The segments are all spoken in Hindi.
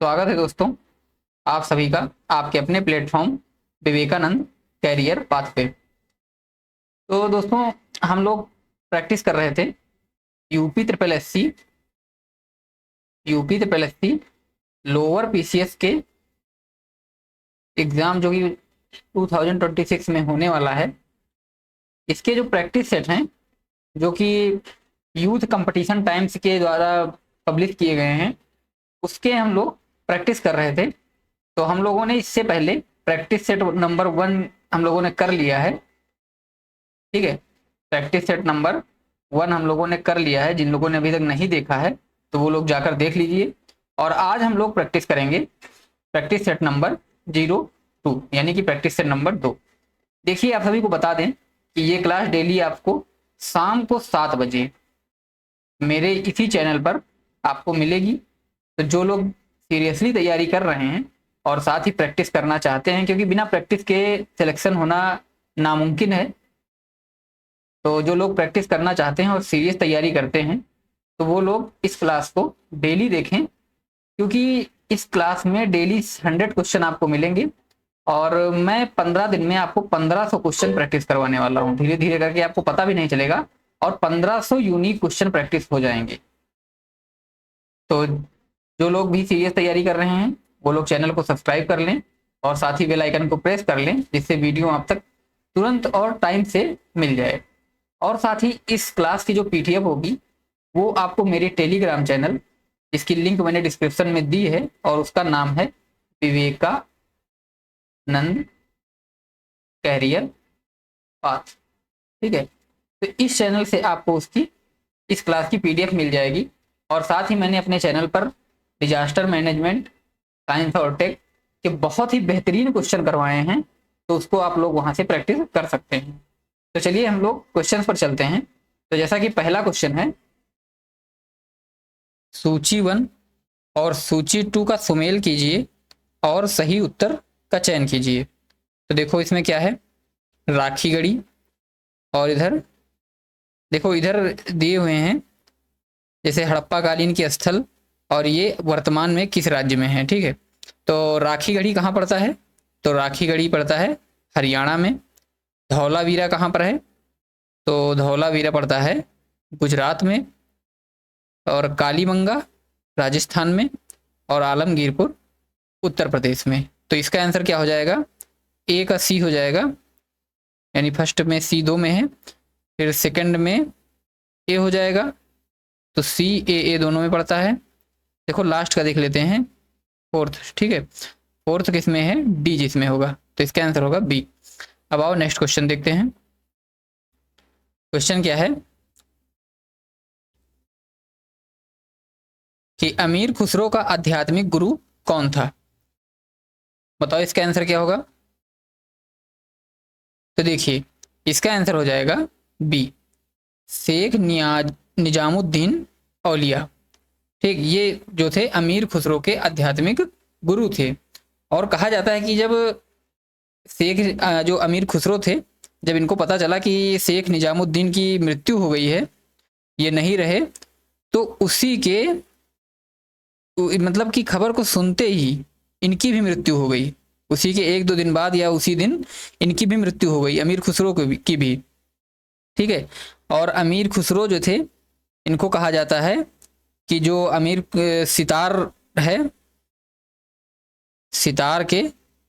स्वागत है दोस्तों, आप सभी का आपके अपने प्लेटफॉर्म विवेकानंद कैरियर पाथ पे। तो दोस्तों, हम लोग प्रैक्टिस कर रहे थे UP triple S C lower PCS के एग्जाम जो कि 2026 में होने वाला है। इसके जो प्रैक्टिस सेट हैं, जो कि यूथ कंपटीशन टाइम्स के द्वारा पब्लिश किए गए हैं, उसके हम लोग प्रैक्टिस कर रहे थे। तो हम लोगों ने इससे पहले प्रैक्टिस सेट नंबर 1 हम लोगों ने कर लिया है। ठीक है, प्रैक्टिस सेट नंबर 1 हम लोगों ने कर लिया है। जिन लोगों ने अभी तक नहीं देखा है तो वो लोग जाकर देख लीजिए। और आज हम लोग प्रैक्टिस करेंगे प्रैक्टिस सेट नंबर 02, यानी कि प्रैक्टिस सेट नंबर 2। देखिए, आप सभी को बता दें कि ये क्लास डेली आपको शाम को 7 बजे मेरे इसी चैनल पर आपको मिलेगी। तो जो लोग सीरियसली तैयारी कर रहे हैं और साथ ही प्रैक्टिस करना चाहते हैं, क्योंकि बिना प्रैक्टिस के सिलेक्शन होना नामुमकिन है, तो जो लोग प्रैक्टिस करना चाहते हैं और सीरियस तैयारी करते हैं तो वो लोग इस क्लास को डेली देखें, क्योंकि इस क्लास में डेली 100 क्वेश्चन आपको मिलेंगे। और मैं 15 दिन में आपको 1500 क्वेश्चन प्रैक्टिस करवाने वाला हूँ। धीरे धीरे करके आपको पता भी नहीं चलेगा और 1500 यूनिक क्वेश्चन प्रैक्टिस हो जाएंगे। तो जो लोग भी सीरियस तैयारी कर रहे हैं वो लोग चैनल को सब्सक्राइब कर लें और साथ ही बेल आइकन को प्रेस कर लें, जिससे वीडियो आप तक तुरंत और टाइम से मिल जाए। और साथ ही इस क्लास की जो पीडीएफ होगी वो आपको मेरे टेलीग्राम चैनल, जिसकी लिंक मैंने डिस्क्रिप्शन में दी है और उसका नाम है विवेकानंद कैरियर पाथ। ठीक है, तो इस चैनल से आपको उसकी इस क्लास की पीडीएफ मिल जाएगी। और साथ ही मैंने अपने चैनल पर डिजास्टर मैनेजमेंट, साइंस और टेक के बहुत ही बेहतरीन क्वेश्चन करवाए हैं, तो उसको आप लोग वहां से प्रैक्टिस कर सकते हैं। तो चलिए हम लोग क्वेश्चंस पर चलते हैं। तो जैसा कि पहला क्वेश्चन है, सूची 1 और सूची 2 का सुमेल कीजिए और सही उत्तर का चयन कीजिए। तो देखो इसमें क्या है, राखी गढ़ी, और इधर देखो इधर दिए हुए हैं जैसे हड़प्पा कालीन के स्थल, और ये वर्तमान में किस राज्य में है। ठीक है, तो राखी गढ़ी कहाँ पड़ता है? तो राखी गढ़ी पड़ता है हरियाणा में। धौलावीरा कहाँ पर है? तो धौलावीरा पड़ता है गुजरात में। और कालीबंगा राजस्थान में। और आलमगीरपुर उत्तर प्रदेश में। तो इसका आंसर क्या हो जाएगा? ए का सी हो जाएगा, यानी फर्स्ट में सी 2 में है, फिर सेकंड में ए हो जाएगा। तो सी ए दोनों में पड़ता है। देखो लास्ट का देख लेते हैं, फोर्थ। ठीक है, फोर्थ किस में है? डी जिसमें होगा, तो इसका आंसर होगा बी। अब आओ नेक्स्ट क्वेश्चन देखते हैं। क्वेश्चन क्या है कि अमीर खुसरो का आध्यात्मिक गुरु कौन था? बताओ इसका आंसर क्या होगा? तो देखिए इसका आंसर हो जाएगा बी, शेख निजामुद्दीन औलिया। ठीक, ये जो थे अमीर खुसरो के आध्यात्मिक गुरु थे। और कहा जाता है कि जब शेख जो अमीर खुसरो थे, जब इनको पता चला कि शेख निजामुद्दीन की मृत्यु हो गई है, ये नहीं रहे, तो उसी के मतलब कि खबर को सुनते ही इनकी भी मृत्यु हो गई। उसी के 1-2 दिन बाद या उसी दिन इनकी भी मृत्यु हो गई, अमीर खुसरो की भी। ठीक है, और अमीर खुसरो जो थे, इनको कहा जाता है कि जो अमीर सितार है, सितार के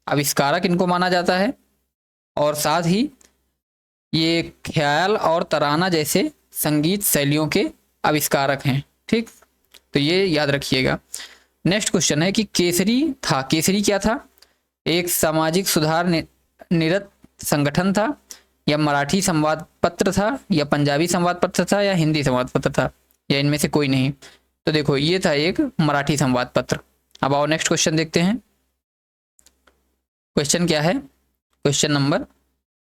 आविष्कारक इनको माना जाता है। और साथ ही ये ख्याल और तराना जैसे संगीत शैलियों के आविष्कारक हैं। ठीक, तो ये याद रखिएगा। नेक्स्ट क्वेश्चन है कि केसरी था, केसरी क्या था? एक सामाजिक सुधार निरत संगठन था, या मराठी संवाद पत्र था, या पंजाबी संवाद पत्र था, या हिंदी संवाद पत्र था, या इनमें से कोई नहीं? तो देखो ये था एक मराठी संवाद पत्र। अब आओ नेक्स्ट क्वेश्चन देखते हैं। क्वेश्चन क्या है? क्वेश्चन नंबर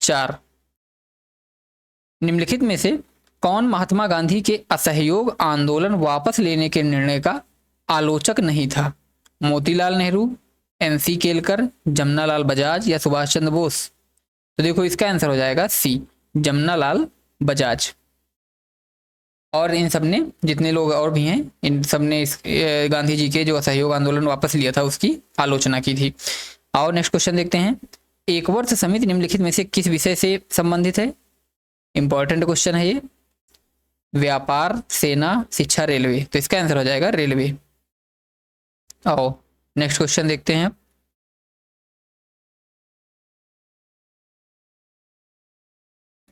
4, निम्नलिखित में से कौन महात्मा गांधी के असहयोग आंदोलन वापस लेने के निर्णय का आलोचक नहीं था? मोतीलाल नेहरू, एनसी केलकर, जमनालाल बजाज, या सुभाष चंद्र बोस? तो देखो इसका आंसर हो जाएगा सी, जमनालाल बजाज। और इन सब ने, जितने लोग और भी हैं, इन सब ने इस गांधी जी के जो असहयोग आंदोलन वापस लिया था उसकी आलोचना की थी। और नेक्स्ट क्वेश्चन देखते हैं, एक वर्ष समिति निम्नलिखित में से किस विषय से संबंधित है? इंपॉर्टेंट क्वेश्चन है ये। व्यापार, सेना, शिक्षा, रेलवे। तो इसका आंसर हो जाएगा रेलवे। आओ नेक्स्ट क्वेश्चन देखते हैं।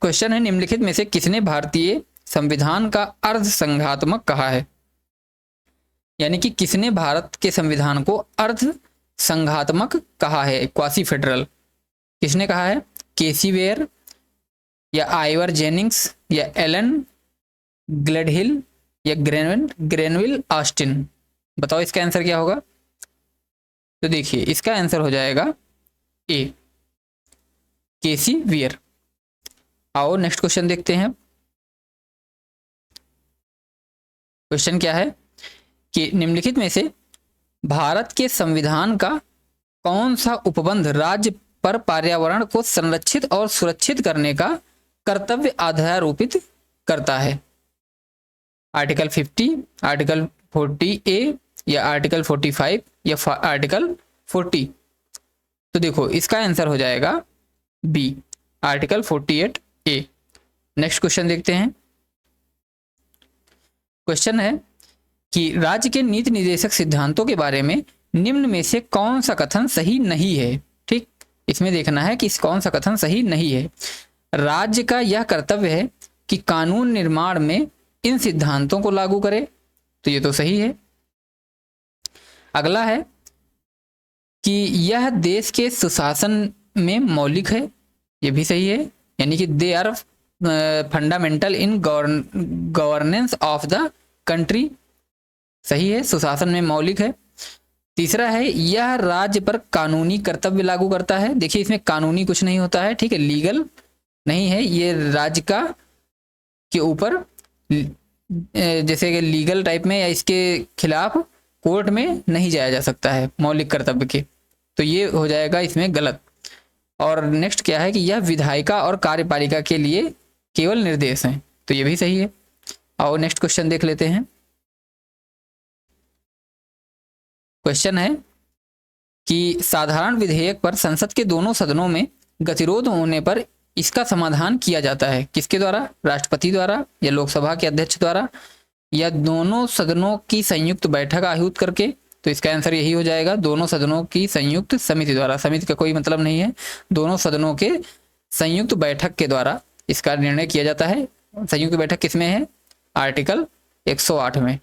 क्वेश्चन है, निम्नलिखित में से किसने भारतीय संविधान का अर्ध संघात्मक कहा है? यानी कि किसने भारत के संविधान को अर्ध संघात्मक कहा है, क्वासी फेडरल? किसने कहा है? केसी वेयर, या आइवर जेनिंग्स, या एलन ग्लेडहिल, या ग्रेनविल ऑस्टिन? बताओ इसका आंसर क्या होगा? तो देखिए इसका आंसर हो जाएगा ए, केसी वेयर। आओ नेक्स्ट क्वेश्चन देखते हैं। क्वेश्चन क्या है कि निम्नलिखित में से भारत के संविधान का कौन सा उपबंध राज्य पर पर्यावरण को संरक्षित और सुरक्षित करने का कर्तव्य आधारोपित करता है? आर्टिकल 50, आर्टिकल 40A, या आर्टिकल 45, या आर्टिकल 40? तो देखो इसका आंसर हो जाएगा B, article 48A। Next question देखते हैं। क्वेश्चन है कि राज्य के नीति निर्देशक सिद्धांतों के बारे में निम्न में से कौन सा कथन सही नहीं है? ठीक, इसमें देखना है कि कौन सा कथन सही नहीं है। राज्य का यह कर्तव्य है कि कानून निर्माण में इन सिद्धांतों को लागू करे, तो ये तो सही है। अगला है कि यह देश के सुशासन में मौलिक है, ये भी सही है, यानी कि they are fundamental in governance of the country, सही है, सुशासन में मौलिक है। तीसरा है, यह राज्य पर कानूनी कर्तव्य लागू करता है। देखिए इसमें कानूनी कुछ नहीं होता है, ठीक है, लीगल नहीं है, ये राज्य का के ऊपर जैसे कि लीगल टाइप में या इसके खिलाफ कोर्ट में नहीं जाया जा सकता है मौलिक कर्तव्य के, तो ये हो जाएगा इसमें गलत। और नेक्स्ट क्या है कि यह विधायिका और कार्यपालिका के लिए केवल निर्देश हैं, तो ये भी सही है। आओ नेक्स्ट क्वेश्चन देख लेते हैं। क्वेश्चन है कि साधारण विधेयक पर संसद के दोनों सदनों में गतिरोध होने पर इसका समाधान किया जाता है किसके द्वारा? राष्ट्रपति द्वारा, या लोकसभा के अध्यक्ष द्वारा, या दोनों सदनों की संयुक्त बैठक आहूत करके? तो इसका आंसर यही हो जाएगा, दोनों सदनों की संयुक्त समिति द्वारा। समिति का कोई मतलब नहीं है, दोनों सदनों के संयुक्त बैठक के द्वारा इसका निर्णय किया जाता है। संयुक्त बैठक किसमें है? आर्टिकल 108 में,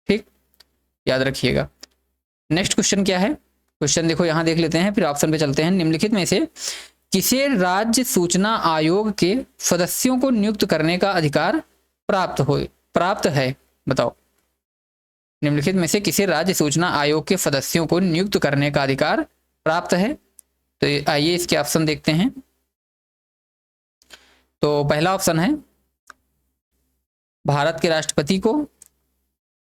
ठीक, याद रखिएगा। नेक्स्ट क्वेश्चन क्या है? क्वेश्चन देखो यहाँ देख लेते हैं, फिर ऑप्शन पे चलते हैं। निम्नलिखित में से किसे राज्य सूचना आयोग के सदस्यों को नियुक्त करने का अधिकार प्राप्त है? बताओ, निम्नलिखित में से किसे राज्य सूचना आयोग के सदस्यों को नियुक्त करने का अधिकार प्राप्त है? तो आइए इसके ऑप्शन देखते हैं। तो पहला ऑप्शन है भारत के राष्ट्रपति को,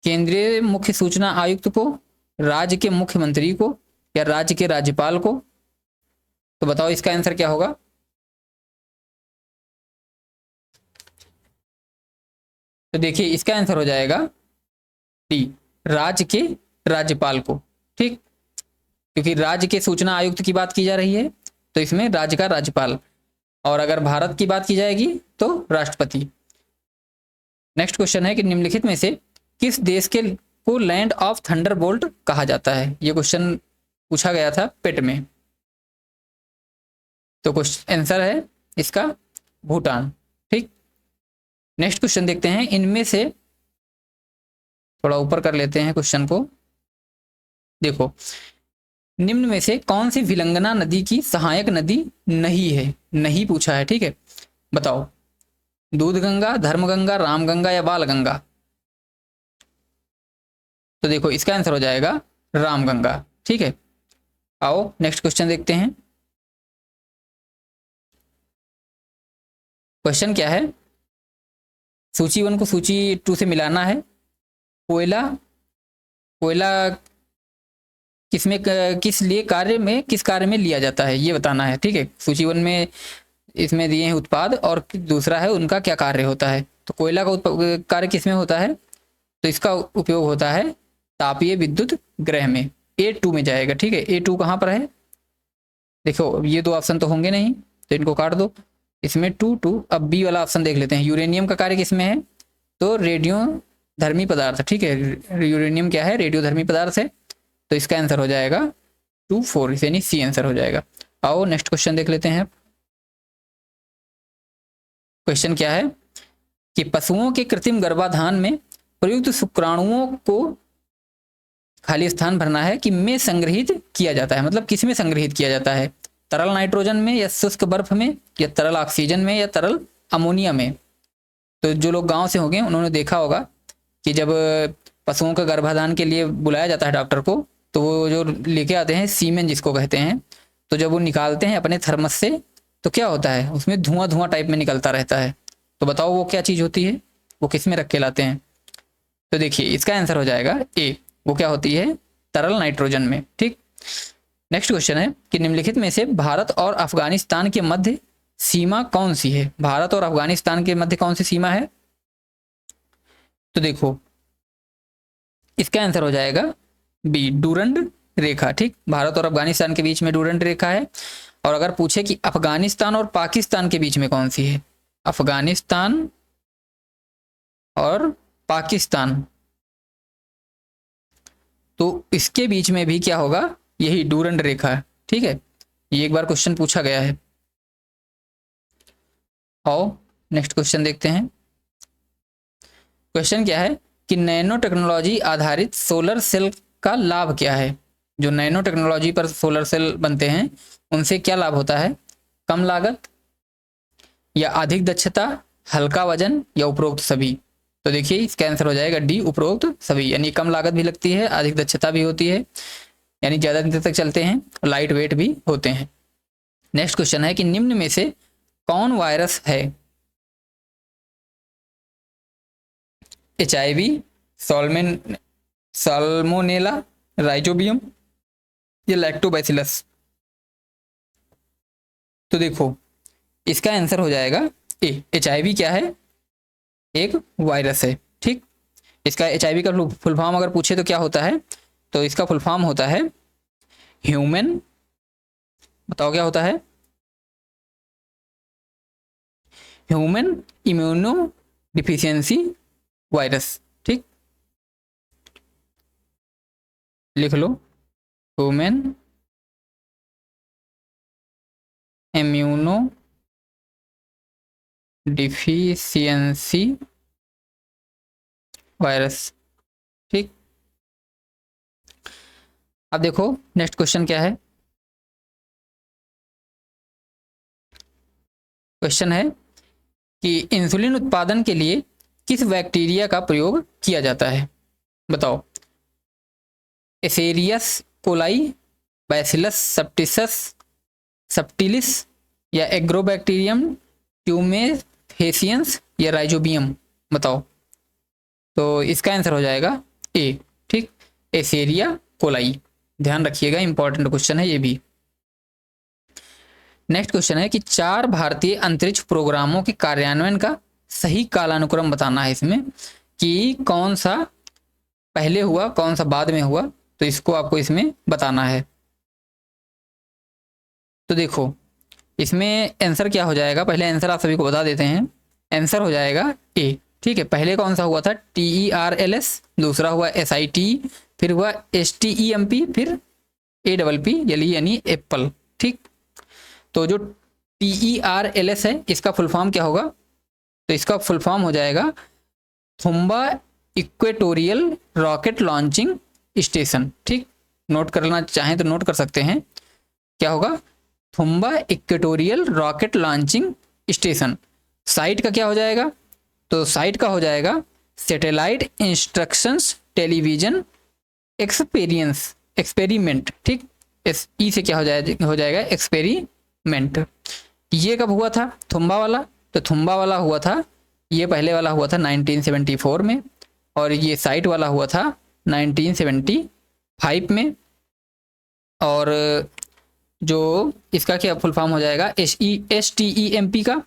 केंद्रीय मुख्य सूचना आयुक्त को, राज्य के मुख्यमंत्री को, या राज्य के राज्यपाल को? तो बताओ इसका आंसर क्या होगा? तो देखिए इसका आंसर हो जाएगा डी, राज्य के राज्यपाल को, ठीक, क्योंकि राज्य के सूचना आयुक्त की बात की जा रही है तो इसमें राज्य का राज्यपाल, और अगर भारत की बात की जाएगी तो राष्ट्रपति। नेक्स्ट क्वेश्चन है कि निम्नलिखित में से किस देश के को लैंड ऑफ थंडरबोल्ट कहा जाता है? ये क्वेश्चन पूछा गया था पेट में, तो क्वेश्चन आंसर है इसका भूटान, ठीक। नेक्स्ट क्वेश्चन देखते हैं, इनमें से थोड़ा ऊपर कर लेते हैं क्वेश्चन को। देखो, निम्न में से कौन सी विलंगना नदी की सहायक नदी नहीं है? नहीं पूछा है, ठीक है, बताओ, दूधगंगा, धर्मगंगा, रामगंगा, या बालगंगा? तो देखो इसका आंसर हो जाएगा रामगंगा, ठीक है। आओ नेक्स्ट क्वेश्चन देखते हैं। क्वेश्चन क्या है? सूची 1 को सूची 2 से मिलाना है। कोयला किसमें किस कार्य में लिया जाता है ये बताना है, ठीक है। सूची 1 में इसमें दिए हैं उत्पाद और दूसरा है उनका क्या कार्य होता है, तो कोयला का कार्य किसमें होता है? तो इसका उपयोग होता है तापीय विद्युत गृह में। A2 में जाएगा। ठीक है, A2 कहाँ पर है? देखो ये दो ऑप्शन तो होंगे नहीं, तो इनको काट दो। इसमें 2 अब बी वाला ऑप्शन देख लेते हैं। यूरेनियम का कार्य किसमें है? तो रेडियो धर्मी पदार्थ। ठीक है, यूरेनियम क्या है? रेडियो धर्मी पदार्थ है। तो इसका आंसर हो जाएगा 2, 4, यानी सी आंसर हो जाएगा। आओ नेक्स्ट क्वेश्चन देख लेते हैं। क्वेश्चन क्या है कि पशुओं के कृत्रिम गर्भाधान में प्रयुक्त शुक्राणुओं को खाली स्थान भरना है कि में संग्रहित किया जाता है। मतलब किस में संग्रहित किया जाता है? तरल नाइट्रोजन में, या शुष्क बर्फ में, या तरल ऑक्सीजन में, या तरल अमोनिया में। तो जो लोग गांव से होंगे उन्होंने देखा होगा कि जब पशुओं का गर्भाधान के लिए बुलाया जाता है डॉक्टर को, तो वो जो लेके आते हैं सीमेन जिसको कहते हैं, तो जब वो निकालते हैं अपने थर्मस से तो क्या होता है? उसमें धुआं धुआं टाइप में निकलता रहता है। तो बताओ वो क्या चीज़ होती है? वो किस में रख के लाते हैं? तो देखिए इसका आंसर हो जाएगा ए, वो क्या होती है? तरल नाइट्रोजन में। ठीक, नेक्स्ट क्वेश्चन है कि निम्नलिखित में से भारत और अफगानिस्तान के मध्य सीमा कौन सी है? भारत और अफगानिस्तान के मध्य कौन सी सीमा है? तो देखो इसका आंसर हो जाएगा बी, डूरंड रेखा। ठीक, भारत और अफगानिस्तान के बीच में डूरंड रेखा है। और अगर पूछे कि अफगानिस्तान और पाकिस्तान के बीच में कौन सी है? अफगानिस्तान और पाकिस्तान, तो इसके बीच में भी क्या होगा? यही डूरंड रेखा है। ठीक है, ये एक बार क्वेश्चन पूछा गया है। आओ नेक्स्ट क्वेश्चन देखते हैं। क्वेश्चन क्या है कि नैनो टेक्नोलॉजी आधारित सोलर सेल का लाभ क्या है? जो नैनो टेक्नोलॉजी पर सोलर सेल बनते हैं उनसे क्या लाभ होता है? कम लागत, या अधिक दक्षता, हल्का वजन, या उपरोक्त सभी। तो देखिए इसका आंसर हो जाएगा डी, उपरोक्त सभी। यानी कम लागत भी लगती है, अधिक दक्षता भी होती है, यानी ज़्यादा दिन तक चलते हैं, और लाइट वेट भी होते हैं। नेक्स्ट क्वेश्चन है कि निम्न में से कौन वायरस है? HIV, साल्मोनेला, राइजोबियम, या लैक्टोबैसिलस। तो देखो इसका आंसर हो जाएगा ए, HIV क्या है? एक वायरस है। ठीक, इसका HIV का फुल फॉर्म अगर पूछे तो क्या होता है? तो इसका फुल फॉर्म होता है ह्यूमन, बताओ क्या होता है? Human immuno deficiency virus. ठीक, लिख लो, ह्यूमन इम्यूनो डिफिशियंसी वायरस। ठीक, अब देखो नेक्स्ट क्वेश्चन क्या है। क्वेश्चन है कि इंसुलिन उत्पादन के लिए किस बैक्टीरिया का प्रयोग किया जाता है? बताओ, एसेरियस कोलाई, बैसिलस सप्टिलिस, या एग्रोबैक्टीरियम ट्यूमेफेसियंस, या राइजोबियम। बताओ, तो इसका आंसर हो जाएगा ए। ठीक, एसेरिया कोलाई। ध्यान रखिएगा, इंपॉर्टेंट क्वेश्चन है ये भी। नेक्स्ट क्वेश्चन है कि 4 भारतीय अंतरिक्ष प्रोग्रामों के कार्यान्वयन का सही कालानुक्रम बताना है इसमें, कि कौन सा पहले हुआ कौन सा बाद में हुआ। तो इसको आपको इसमें बताना है। तो देखो इसमें आंसर क्या हो जाएगा? पहले आंसर आप सभी को बता देते हैं। आंसर हो जाएगा ए। ठीक है, पहले कौन सा हुआ था? TERLS, दूसरा हुआ SIT, फिर हुआ STEMP, फिर APP यानी एप्पल। ठीक, तो जो TERLS है इसका फुल फॉर्म क्या होगा? तो इसका फुल फॉर्म हो जाएगा Thumba equatorial rocket launching station. ठीक, नोट करना चाहें तो नोट कर सकते हैं, क्या होगा? Thumba equatorial rocket launching station. Site का क्या हो जाएगा? तो साइट का हो जाएगा सैटेलाइट इंस्ट्रक्शंस टेलीविजन एक्सपेरिमेंट। ठीक, ई से क्या हो जाएगा? एक्सपेरिमेंट। ये कब हुआ था थुम्बा वाला? तो थुम्बा वाला हुआ था, ये पहले वाला हुआ था 1974 में, और ये साइट वाला हुआ था 1975 में। और जो इसका क्या फुल फॉर्म हो जाएगा? STEMP का,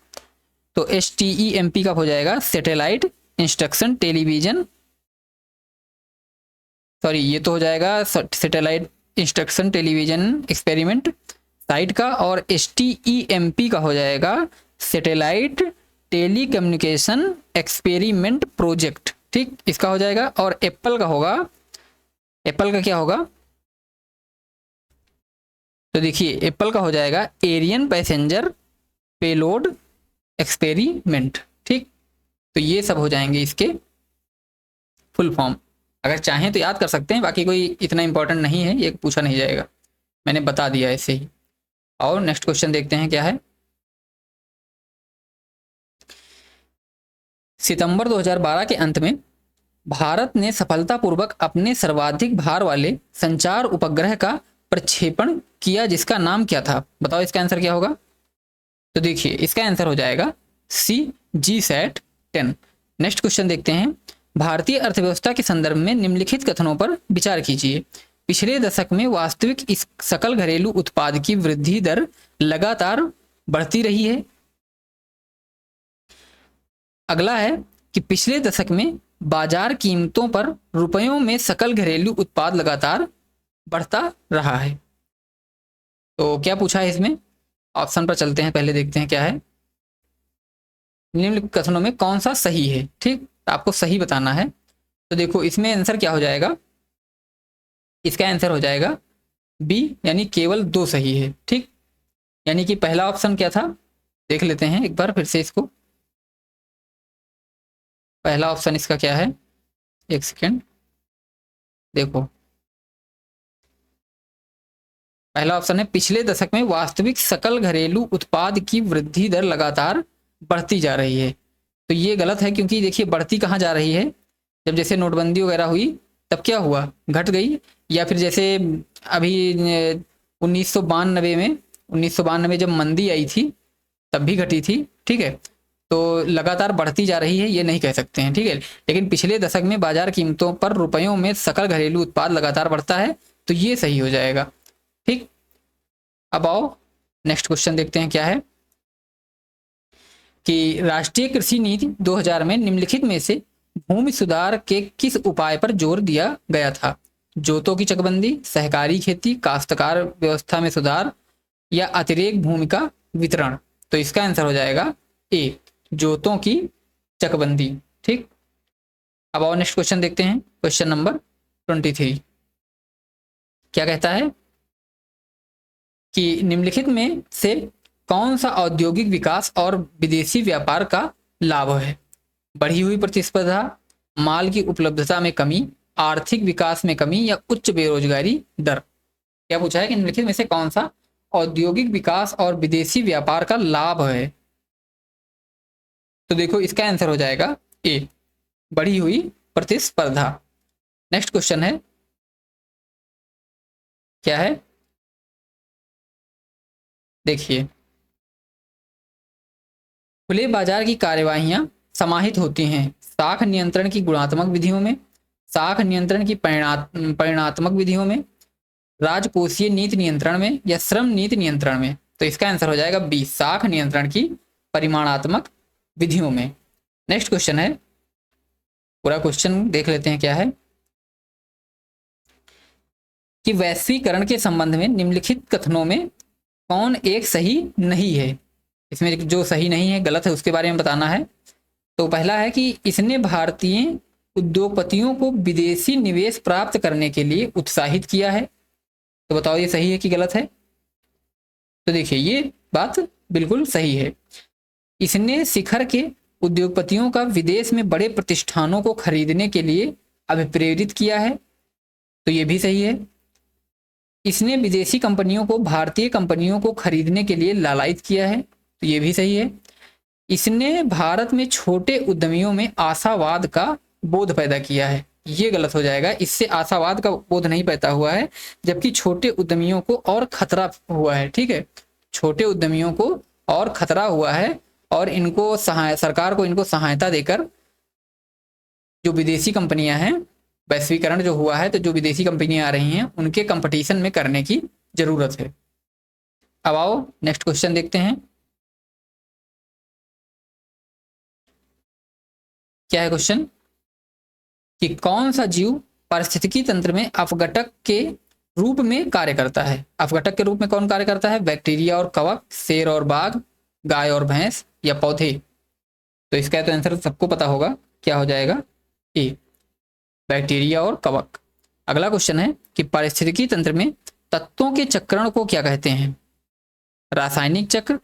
तो STEMP का हो जाएगा सैटेलाइट इंस्ट्रक्शन टेलीविजन, सॉरी ये तो हो जाएगा satellite instruction television experiment site का, और STEMP का हो जाएगा satellite telecommunication experiment project. ठीक, इसका हो जाएगा। और एप्पल का होगा, एप्पल का क्या होगा, तो देखिए एप्पल का हो जाएगा एरियन पैसेंजर पेलोड एक्सपेरिमेंट। ठीक, तो ये सब हो जाएंगे इसके फुल फॉर्म। अगर चाहें तो याद कर सकते हैं, बाकी कोई इतना इंपॉर्टेंट नहीं है, ये पूछा नहीं जाएगा, मैंने बता दिया ऐसे ही। और नेक्स्ट क्वेश्चन देखते हैं क्या है। सितंबर 2012 के अंत में भारत ने सफलतापूर्वक अपने सर्वाधिक भार वाले संचार उपग्रह का प्रक्षेपण किया, जिसका नाम क्या था? बताओ इसका आंसर क्या होगा। तो देखिए इसका आंसर हो जाएगा GSAT-10। नेक्स्ट क्वेश्चन देखते हैं। भारतीय अर्थव्यवस्था के संदर्भ में निम्नलिखित कथनों पर विचार कीजिए। पिछले दशक में वास्तविक इस सकल घरेलू उत्पाद की वृद्धि दर लगातार बढ़ती रही है। अगला है कि पिछले दशक में बाजार कीमतों पर रुपयों में सकल घरेलू उत्पाद लगातार बढ़ता रहा है। तो क्या पूछा है इसमें, ऑप्शन पर चलते हैं, पहले देखते हैं क्या है। निम्नलिखित कथनों में कौन सा सही है? ठीक, आपको सही बताना है। तो देखो इसमें आंसर क्या हो जाएगा, इसका आंसर हो जाएगा बी, यानी केवल 2 सही है। ठीक, यानी कि पहला ऑप्शन क्या था, देख लेते हैं एक बार फिर से इसको। पहला ऑप्शन इसका क्या है, एक सेकेंड देखो, पहला ऑप्शन है पिछले दशक में वास्तविक सकल घरेलू उत्पाद की वृद्धि दर लगातार बढ़ती जा रही है। तो ये गलत है, क्योंकि देखिए बढ़ती कहाँ जा रही है, जब जैसे नोटबंदी वगैरह हुई तब क्या हुआ, घट गई। या फिर जैसे अभी 1992 में जब मंदी आई थी तब भी घटी थी। ठीक है, तो लगातार बढ़ती जा रही है ये नहीं कह सकते हैं। ठीक है, लेकिन पिछले दशक में बाजार कीमतों पर रुपयों में सकल घरेलू उत्पाद लगातार बढ़ता है, तो ये सही हो जाएगा। ठीक, अब आओ नेक्स्ट क्वेश्चन देखते हैं क्या है कि राष्ट्रीय कृषि नीति 2000 में निम्नलिखित में से भूमि सुधार के किस उपाय पर जोर दिया गया था? जोतों की चकबंदी, सहकारी खेती, काश्तकार व्यवस्था में सुधार, या अतिरेक भूमि का वितरण। तो इसका आंसर हो जाएगा ए, जोतों की चकबंदी। ठीक, अब और नेक्स्ट क्वेश्चन देखते हैं, क्वेश्चन नंबर 23 क्या कहता है कि निम्नलिखित में से कौन सा औद्योगिक विकास और विदेशी व्यापार का लाभ है? बढ़ी हुई प्रतिस्पर्धा, माल की उपलब्धता में कमी, आर्थिक विकास में कमी, या उच्च बेरोजगारी दर। क्या पूछा है कि निम्नलिखित में से कौन सा औद्योगिक विकास और विदेशी व्यापार का लाभ है? तो देखो इसका आंसर हो जाएगा ए, बढ़ी हुई प्रतिस्पर्धा। नेक्स्ट क्वेश्चन है क्या है, देखिए खुले बाजार की कार्यवाहियां समाहित होती हैं साख नियंत्रण की गुणात्मक विधियों में, साख नियंत्रण की परिणात्मक विधियों में, राजकोषीय नीति नियंत्रण में, या श्रम नीति नियंत्रण में। तो इसका आंसर हो जाएगा बी, साख नियंत्रण की परिमाणात्मक विधियों में। नेक्स्ट क्वेश्चन है, पूरा क्वेश्चन देख लेते हैं क्या है कि वैश्वीकरण के संबंध में निम्नलिखित कथनों में कौन एक सही नहीं है? इसमें जो सही नहीं है, गलत है, उसके बारे में बताना है। तो पहला है कि इसने भारतीय उद्योगपतियों को विदेशी निवेश प्राप्त करने के लिए उत्साहित किया है। तो बताओ ये सही है कि गलत है? तो देखिए ये बात बिल्कुल सही है। इसने शिखर के उद्योगपतियों का विदेश में बड़े प्रतिष्ठानों को खरीदने के लिए अभिप्रेरित किया है। तो ये भी सही है। इसने विदेशी कंपनियों को भारतीय कंपनियों को खरीदने के लिए लालायित किया है। तो ये भी सही है। इसने भारत में छोटे उद्यमियों में आशावाद का बोध पैदा किया है। ये गलत हो जाएगा, इससे आशावाद का बोध नहीं पैदा हुआ है, जबकि छोटे उद्यमियों को और खतरा हुआ है। ठीक है, छोटे उद्यमियों को और खतरा हुआ है, और इनको सरकार को इनको सहायता देकर जो विदेशी कंपनियां हैं, वैश्वीकरण जो हुआ है तो जो विदेशी कंपनियां आ रही हैं उनके कंपटीशन में करने की जरूरत है। अब आओ नेक्स्ट क्वेश्चन देखते हैं क्या है क्वेश्चन कि कौन सा जीव पारिस्थितिकी तंत्र में अपघटक के रूप में कार्य करता है। अपघटक के रूप में कौन कार्य करता है? बैक्टीरिया और कवक, शेर और बाघ, गाय और भैंस या पौधे। तो इसका तो आंसर सबको पता होगा, क्या हो जाएगा? ए, बैक्टीरिया और कवक। अगला क्वेश्चन है कि पारिस्थितिकी तंत्र में तत्वों के चक्रण को क्या कहते हैं? रासायनिक चक्र,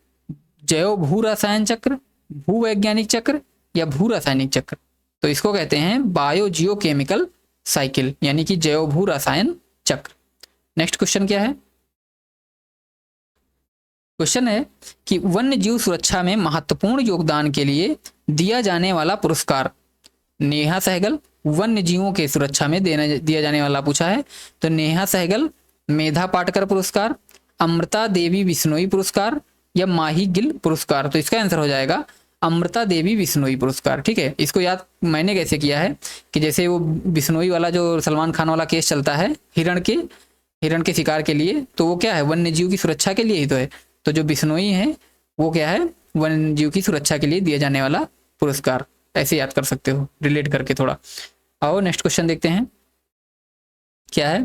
जैव भू रसायन चक्र, भूवैज्ञानिक चक्र या भू रासायनिक चक्र। तो इसको कहते हैं बायोजियोकेमिकल साइकिल, यानी कि जैव भू रसायन चक्र। नेक्स्ट क्वेश्चन क्या है? क्वेश्चन है कि वन्य जीव सुरक्षा में महत्वपूर्ण योगदान के लिए दिया जाने वाला पुरस्कार। नेहा सहगल वन्य जीवों के सुरक्षा में दिया जाने वाला पूछा है, तो नेहा सहगल मेधा पाटकर पुरस्कार, अमृता देवी बिश्नोई पुरस्कार या माही गिल पुरस्कार। तो इसका आंसर हो जाएगा अमृता देवी बिश्नोई पुरस्कार। ठीक है, इसको याद मैंने कैसे किया है कि जैसे वो बिश्नोई वाला जो सलमान खान वाला केस चलता है हिरण के शिकार के लिए, तो वो क्या है? वन्य जीव की सुरक्षा के लिए ही तो है। तो जो बिश्नोई है वो क्या है? वन्य जीव की सुरक्षा के लिए दिया जाने वाला पुरस्कार। ऐसे याद कर सकते हो रिलेट करके थोड़ा। आओ नेक्स्ट क्वेश्चन देखते हैं क्या है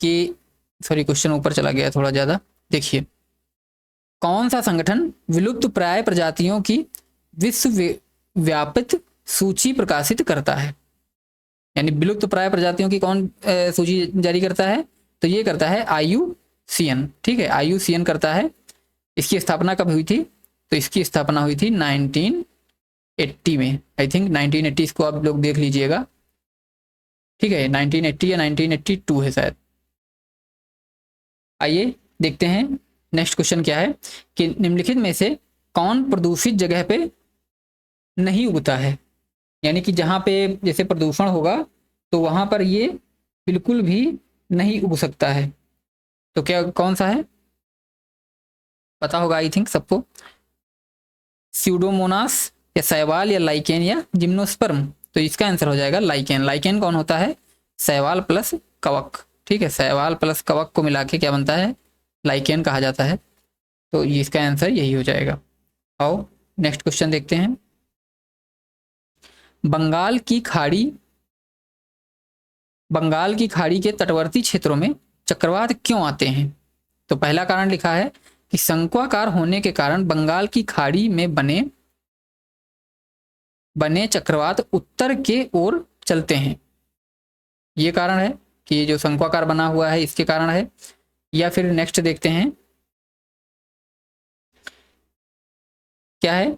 कि सॉरी क्वेश्चन ऊपर चला गया थोड़ा ज्यादा। देखिए, कौन सा संगठन विलुप्त प्राय प्रजातियों की विश्व व्यापित सूची प्रकाशित करता है? यानी विलुप्त प्राय प्रजातियों की कौन सूची जारी करता है? तो ये करता है IUCN। ठीक है, IUCN करता है। इसकी स्थापना कब हुई थी? तो इसकी स्थापना हुई थी 1980 में। आई थिंक 1980 को आप लोग देख लीजिएगा। ठीक है, 1980 या 1982 है शायद। आइए देखते हैं नेक्स्ट क्वेश्चन क्या है कि निम्नलिखित में से कौन प्रदूषित जगह पे नहीं उगता है? यानी कि जहां पे जैसे प्रदूषण होगा तो वहां पर ये बिल्कुल भी नहीं उग सकता है। तो क्या कौन सा है? पता होगा आई थिंक सबको। स्यूडोमोनास या शैवाल या लाइकेन या जिम्नोस्पर्म। तो इसका आंसर हो जाएगा लाइकेन। लाइकेन कौन होता है? शैवाल प्लस कवक। ठीक है, शैवाल प्लस कवक को मिला के क्या बनता है? लाइकेन कहा जाता है। तो इसका आंसर यही हो जाएगा। आओ नेक्स्ट क्वेश्चन देखते हैं। बंगाल की खाड़ी के तटवर्ती क्षेत्रों में चक्रवात क्यों आते हैं? तो पहला कारण लिखा है कि शंक्वाकार होने के कारण बंगाल की खाड़ी में बने चक्रवात उत्तर के ओर चलते हैं। ये कारण है कि ये जो शंक्वाकार बना हुआ है इसके कारण है। या फिर नेक्स्ट देखते हैं क्या है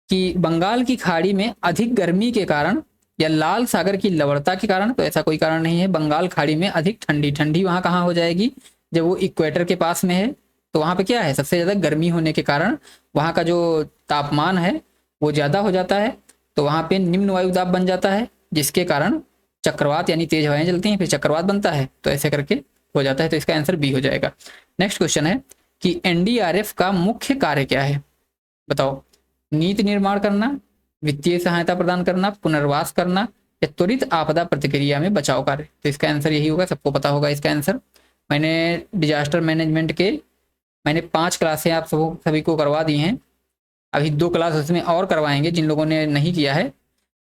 कि बंगाल की खाड़ी में अधिक गर्मी के कारण या लाल सागर की लवणता के कारण। तो ऐसा कोई कारण नहीं है। बंगाल खाड़ी में अधिक ठंडी वहां कहाँ हो जाएगी? जब वो इक्वेटर के पास में है तो वहां पे क्या है? सबसे ज्यादा गर्मी होने के कारण वहां का जो तापमान है वो ज्यादा हो जाता है। तो वहां पे निम्न वायु दाब बन जाता है, जिसके कारण चक्रवात यानी तेज हवाएं चलती हैं, फिर चक्रवात बनता है। तो ऐसे करके हो जाता है। तो इसका आंसर बी हो जाएगा। नेक्स्ट क्वेश्चन है कि NDRF का मुख्य कार्य क्या है? बताओ। नीति निर्माण करना, वित्तीय सहायता प्रदान करना, पुनर्वास करना या त्वरित आपदा प्रतिक्रिया में बचाव कार्य। तो इसका आंसर यही होगा, सबको पता होगा इसका आंसर। मैंने डिजास्टर मैनेजमेंट के 5 क्लासें आप सभी को करवा दी हैं। अभी 2 क्लास उसमें और करवाएंगे। जिन लोगों ने नहीं किया है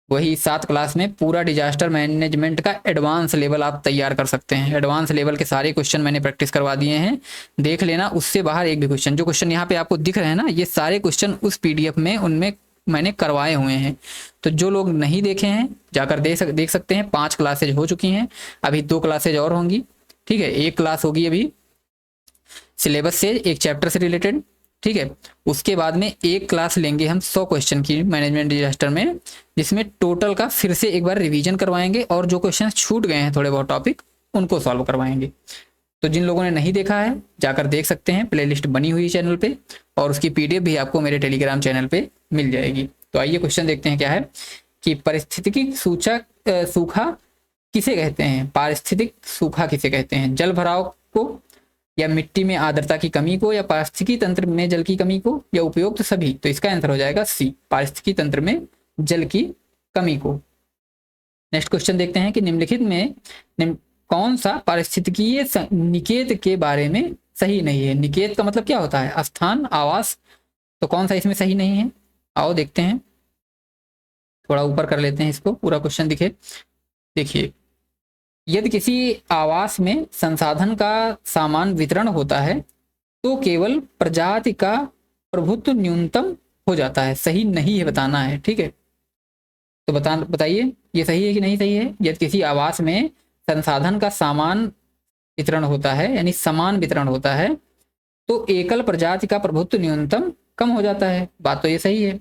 वही 7 क्लास में पूरा डिजास्टर मैनेजमेंट का एडवांस लेवल आप तैयार कर सकते हैं। एडवांस लेवल के सारे क्वेश्चन मैंने प्रैक्टिस करवा दिए हैं, देख लेना। उससे बाहर एक भी क्वेश्चन, जो क्वेश्चन यहाँ पे आपको दिख रहे हैं ना, ये सारे क्वेश्चन उस PDF में उनमें मैंने करवाए हुए हैं। तो जो लोग नहीं देखे हैं जाकर देख सकते हैं। 5 क्लासेज हो चुकी हैं, अभी 2 क्लासेज और होंगी। ठीक है, 1 क्लास होगी अभी सिलेबस से, एक चैप्टर से रिलेटेड। ठीक है, उसके बाद में 1 क्लास लेंगे हम 100 क्वेश्चन की मैनेजमेंट डिजास्टर में, जिसमें टोटल का फिर से एक बार रिवीजन करवाएंगे और जो क्वेश्चन छूट गए हैं थोड़े बहुत टॉपिक उनको सॉल्व करवाएंगे। तो जिन लोगों ने नहीं देखा है जाकर देख सकते हैं, प्लेलिस्ट बनी हुई चैनल पे, और उसकी PDF भी आपको मेरे टेलीग्राम चैनल पे मिल जाएगी। तो आइए क्वेश्चन देखते हैं क्या है कि पारिस्थितिकी सूखा किसे कहते हैं? पारिस्थितिक सूखा किसे कहते हैं? जल भराव को, या मिट्टी में आर्द्रता की कमी को, या पारिस्थितिकी तंत्र में जल की कमी को, या उपयुक्त सभी। तो इसका आंसर हो जाएगा C, पारिस्थितिकी तंत्र में जल की कमी को। नेक्स्ट क्वेश्चन देखते हैं कि निम्नलिखित में कौन सा पारिस्थितिकीय निकेत के बारे में सही नहीं है? निकेत का मतलब क्या होता है? स्थान, आवास। तो कौन सा इसमें सही नहीं है? आओ देखते हैं। थोड़ा ऊपर कर लेते हैं इसको, पूरा क्वेश्चन दिखे। देखिए, यदि किसी आवास में संसाधन का समान वितरण होता है तो केवल प्रजाति का प्रभुत्व न्यूनतम हो जाता है। सही नहीं है बताना है, ठीक है। तो बताइए ये सही है कि नहीं सही है। यदि किसी आवास में संसाधन का समान वितरण होता है, यानी समान वितरण होता है, तो एकल प्रजाति का प्रभुत्व न्यूनतम कम हो जाता है। बात तो ये सही है।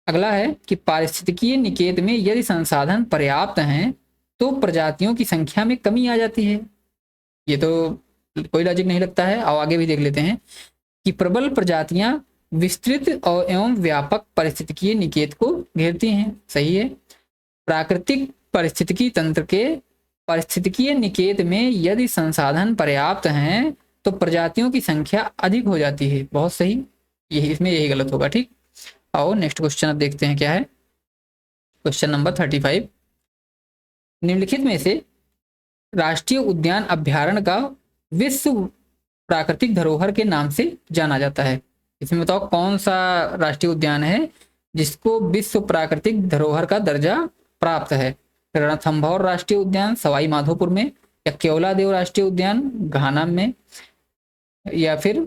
अगला है कि पारिस्थितिकीय निकेत में यदि संसाधन पर्याप्त हैं तो प्रजातियों की संख्या में कमी आ जाती है। ये तो कोई लॉजिक नहीं लगता है। और आगे भी देख लेते हैं कि प्रबल प्रजातियां विस्तृत और एवं व्यापक पारिस्थितिकीय निकेत को घेरती हैं। सही है। प्राकृतिक पारिस्थितिकी तंत्र के पारिस्थितिकीय निकेत में यदि संसाधन पर्याप्त हैं तो प्रजातियों की संख्या अधिक हो जाती है। बहुत सही, यही इसमें यही गलत होगा, ठीक। आओ नेक्स्ट क्वेश्चन अब देखते हैं क्या है। क्वेश्चन नंबर 35, निम्नलिखित में से राष्ट्रीय उद्यान अभ्यारण्य का विश्व प्राकृतिक धरोहर के नाम से जाना जाता है। इसमें बताओ कौन सा राष्ट्रीय उद्यान है जिसको विश्व प्राकृतिक धरोहर का दर्जा प्राप्त है। रणथंभौर राष्ट्रीय उद्यान सवाई माधोपुर में, या केवलादेव राष्ट्रीय उद्यान घाना में, या फिर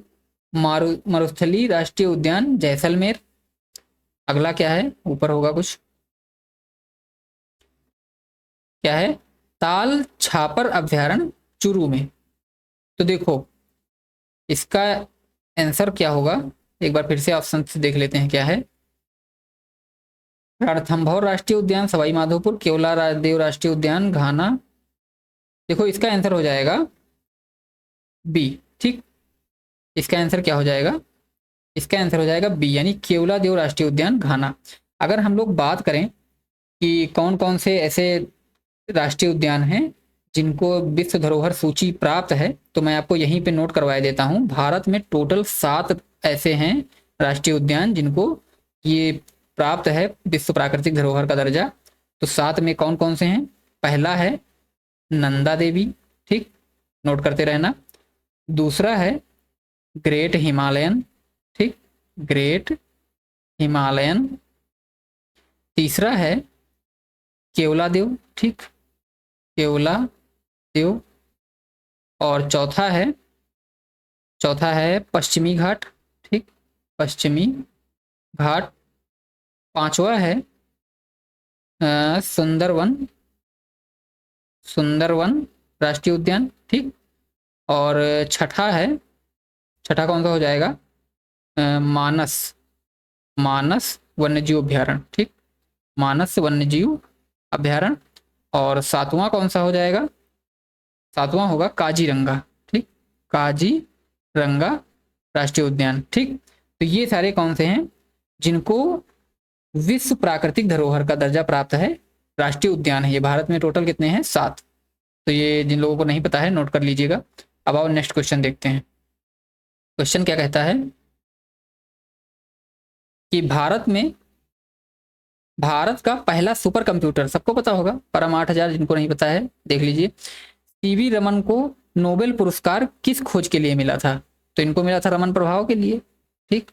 मरुस्थली राष्ट्रीय उद्यान जैसलमेर। अगला क्या है, ऊपर होगा कुछ, क्या है, ताल छापर अभ्यारण्य चुरू में। तो देखो इसका आंसर क्या होगा, एक बार फिर से ऑप्शन से देख लेते हैं क्या है। रणथंभौर राष्ट्रीय उद्यान सवाई माधोपुर, केवलादेव राष्ट्रीय उद्यान घाना। देखो इसका आंसर हो जाएगा बी, ठीक। इसका आंसर क्या हो जाएगा, इसका आंसर हो जाएगा बी, यानी केवलादेव राष्ट्रीय उद्यान घाना। अगर हम लोग बात करें कि कौन कौन से ऐसे राष्ट्रीय उद्यान हैं जिनको विश्व धरोहर सूची प्राप्त है, तो मैं आपको यहीं पे नोट करवा देता हूं। भारत में टोटल 7 ऐसे हैं राष्ट्रीय उद्यान जिनको ये प्राप्त है विश्व प्राकृतिक धरोहर का दर्जा। तो 7 में कौन कौन से हैं। पहला है नंदा देवी, ठीक, नोट करते रहना। दूसरा है ग्रेट हिमालयन, ठीक, ग्रेट हिमालयन। तीसरा है केवलादेव, ठीक, केवलादेव। और चौथा है पश्चिमी घाट, ठीक, पश्चिमी घाट। पांचवा है सुंदरवन राष्ट्रीय उद्यान, ठीक। और छठा कौन सा हो जाएगा, मानस वन्यजीव अभ्यारण्य, ठीक, मानस वन्यजीव अभ्यारण्य। और 7वां कौन सा हो जाएगा, 7वां होगा काजीरंगा, ठीक, काजीरंगा राष्ट्रीय उद्यान, ठीक। तो ये सारे कौन से हैं जिनको विश्व प्राकृतिक धरोहर का दर्जा प्राप्त है, राष्ट्रीय उद्यान है। ये भारत में टोटल कितने हैं, 7। तो ये जिन लोगों को नहीं पता है नोट कर लीजिएगा। अब आओ नेक्स्ट क्वेश्चन देखते हैं। क्वेश्चन क्या कहता है कि भारत का पहला सुपर कंप्यूटर, सबको पता होगा, परम 8000, जिनको नहीं पता है देख लीजिए। सीवी रमन को नोबेल पुरस्कार किस खोज के लिए मिला था। तो इनको मिला था रमन प्रभाव के लिए, ठीक।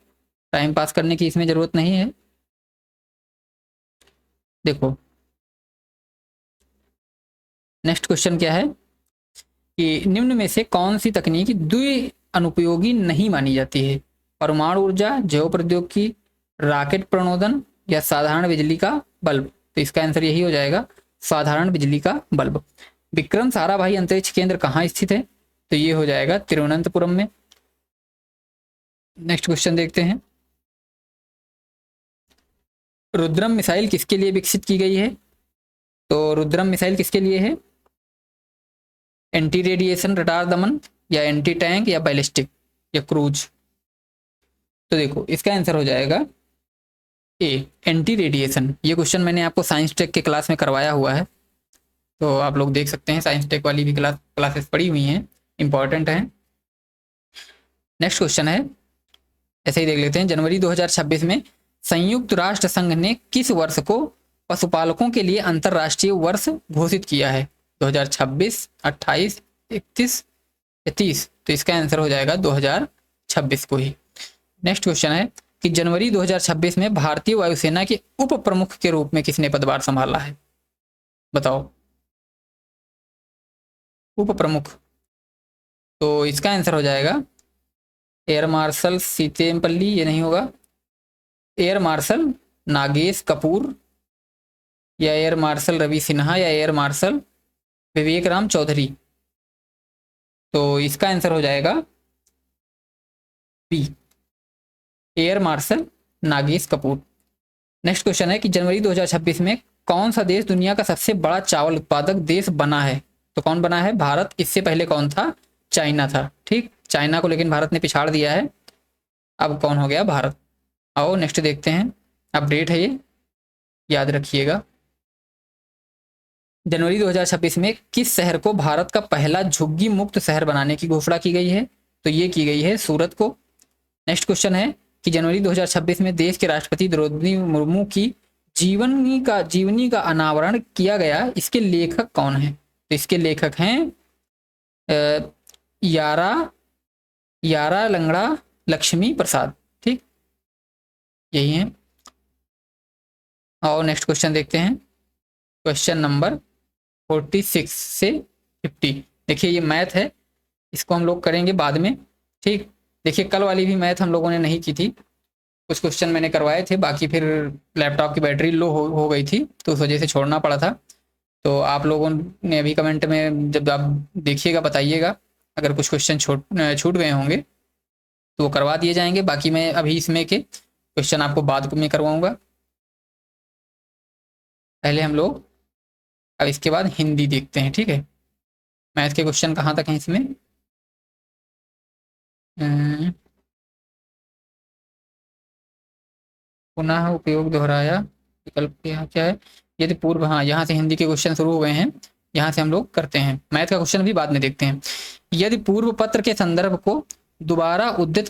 टाइम पास करने की इसमें जरूरत नहीं है। देखो नेक्स्ट क्वेश्चन क्या है कि निम्न में से कौन सी तकनीक द्वि अनुपयोगी नहीं मानी जाती है। परमाणु ऊर्जा, जैव प्रौद्योगिकी, रॉकेट प्रणोदन, या साधारण बिजली का बल्ब। तो इसका आंसर यही हो जाएगा, साधारण बिजली का बल्ब। विक्रम साराभाई अंतरिक्ष केंद्र कहाँ स्थित है। तो ये हो जाएगा तिरुवनंतपुरम में। नेक्स्ट क्वेश्चन देखते हैं। रुद्रम मिसाइल किसके लिए विकसित की गई है। तो रुद्रम मिसाइल किसके लिए है, एंटी रेडिएशन रडार दमन, या एंटी टैंक, या बैलिस्टिक, या क्रूज। तो देखो इसका आंसर हो जाएगा ए, एंटी रेडिएशन। ये क्वेश्चन मैंने आपको साइंस टेक के क्लास में करवाया हुआ है, तो आप लोग देख सकते हैं। साइंस टेक वाली भी क्लासेस पड़ी हुई हैं, इंपॉर्टेंट है। नेक्स्ट क्वेश्चन है, ऐसे ही देख लेते हैं। जनवरी 2026 में संयुक्त राष्ट्र संघ ने किस वर्ष को पशुपालकों के लिए अंतरराष्ट्रीय वर्ष घोषित किया है। 2026, 28, 31 या 30। तो इसका आंसर हो जाएगा 2026 को ही। नेक्स्ट क्वेश्चन है, कि जनवरी 2026 में भारतीय वायुसेना के उप प्रमुख के रूप में किसने पदभार संभाला है? बताओ। उप प्रमुख, तो इसका आंसर हो जाएगा एयर मार्शल सीतेमपल्ली, ये नहीं होगा। एयर मार्शल नागेश कपूर, या एयर मार्शल रवि सिन्हा, या एयर मार्शल विवेक राम चौधरी। तो इसका आंसर हो जाएगा B, air marshal Nagesh Kapoor. Next question है कि जनवरी 2026 में कौन सा देश दुनिया का सबसे बड़ा चावल उत्पादक देश बना है? तो कौन बना है? भारत। इससे पहले कौन था? चाइना था। ठीक, चाइना को लेकिन भारत ने पिछाड़ दिया है। अब कौन हो गया? भारत। आओ नेक्स्ट देखते हैं, अपडेट है ये, याद रखिएगा। जनवरी 2026 में किस शहर को भारत का पहला झुग्गी मुक्त शहर बनाने की घोषणा की गई है? तो ये की गई है सूरत को। नेक्स्ट क्वेश्चन है कि जनवरी 2026 में देश के राष्ट्रपति द्रौपदी मुर्मू की जीवनी का अनावरण किया गया, इसके लेखक कौन है? तो इसके लेखक हैं यारा यारा लंगड़ा लक्ष्मी प्रसाद। ठीक, यही है। और नेक्स्ट क्वेश्चन देखते हैं, क्वेश्चन नंबर 46 से 50। देखिए ये मैथ है, इसको हम लोग करेंगे बाद में। ठीक, देखिए कल वाली भी मैथ हम लोगों ने नहीं की थी, कुछ क्वेश्चन मैंने करवाए थे, बाकी फिर लैपटॉप की बैटरी लो हो गई थी तो उस वजह से छोड़ना पड़ा था। तो आप लोगों ने अभी कमेंट में जब आप देखिएगा बताइएगा, अगर कुछ क्वेश्चन छूट गए होंगे तो वो करवा दिए जाएंगे। बाकी मैं अभी इसमें के क्वेश्चन आपको बाद में करवाऊंगा। पहले हम लोग अब इसके बाद हिंदी देखते हैं। ठीक है, मैथ के क्वेश्चन कहाँ तक हैं इसमें? पुनः उपयोग दोहराया विकल्प यहाँ क्या है? यदि पूर्व, हाँ यहाँ से हिंदी के क्वेश्चन शुरू हो गए हैं, यहाँ से हम लोग करते हैं। मैथ का क्वेश्चन भी बाद में देखते हैं। यदि पूर्व पत्र के संदर्भ को दोबारा उद्धृत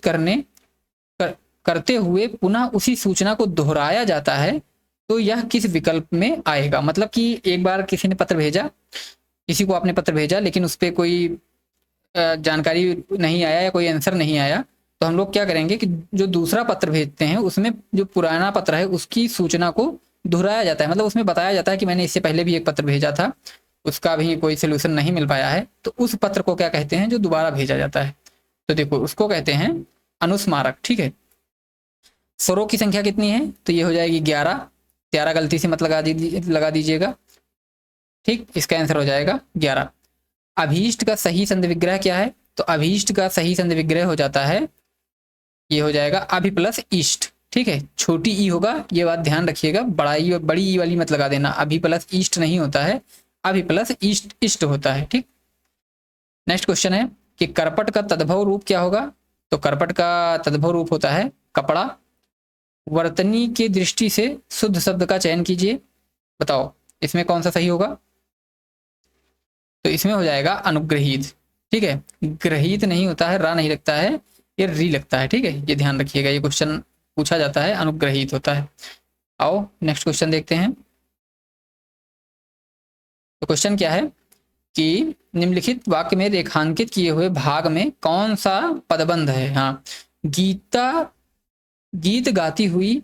करते हुए पुनः उसी सूचना को दोहराया जाता है तो यह किस विकल्प में आएगा? मतलब कि एक बार किसी ने पत्र भेजा, किसी को आपने पत्र भेजा लेकिन उस पर कोई जानकारी नहीं आया या कोई आंसर नहीं आया, तो हम लोग क्या करेंगे कि जो दूसरा पत्र भेजते हैं उसमें जो पुराना पत्र है उसकी सूचना को दोहराया जाता है। मतलब उसमें बताया जाता है कि मैंने इससे पहले भी एक पत्र भेजा था, उसका भी कोई सोल्यूशन नहीं मिल पाया है, तो उस पत्र को क्या कहते हैं जो दोबारा भेजा जाता है? तो देखो उसको कहते हैं अनुस्मारक। ठीक है, स्वरों की संख्या कितनी है? तो ये हो जाएगी 11। 11 गलती से मत लगा दीजिएगा। ठीक, इसका आंसर हो जाएगा 11। अभीष्ट का सही संधि विग्रह क्या है? तो अभीष्ट का सही संधि विग्रह हो जाता है, ये हो जाएगा अभि प्लस ईस्ट। ठीक है, छोटी ई होगा, ये बात ध्यान रखिएगा, बड़ी ई वाली मत लगा देना। अभि प्लस ईस्ट नहीं होता है, अभि प्लस ईस्ट इष्ट होता है। ठीक, नेक्स्ट क्वेश्चन है कि करपट का तद्भव रूप क्या होगा? तो करपट का तद्भव रूप होता है कपड़ा। वर्तनी की दृष्टि से शुद्ध शब्द का चयन कीजिए, बताओ इसमें कौन सा सही होगा? तो इसमें हो जाएगा अनुग्रहित। ठीक है, ग्रहित नहीं होता है, रा नहीं लगता है, ये री लगता है। ठीक है, ये ध्यान रखिएगा, ये क्वेश्चन पूछा जाता है, अनुग्रहित होता है। आओ नेक्स्ट क्वेश्चन देखते हैं। तो क्वेश्चन क्या है कि निम्नलिखित वाक्य में रेखांकित किए हुए भाग में कौन सा पदबंध है? हाँ, गीत गाती हुई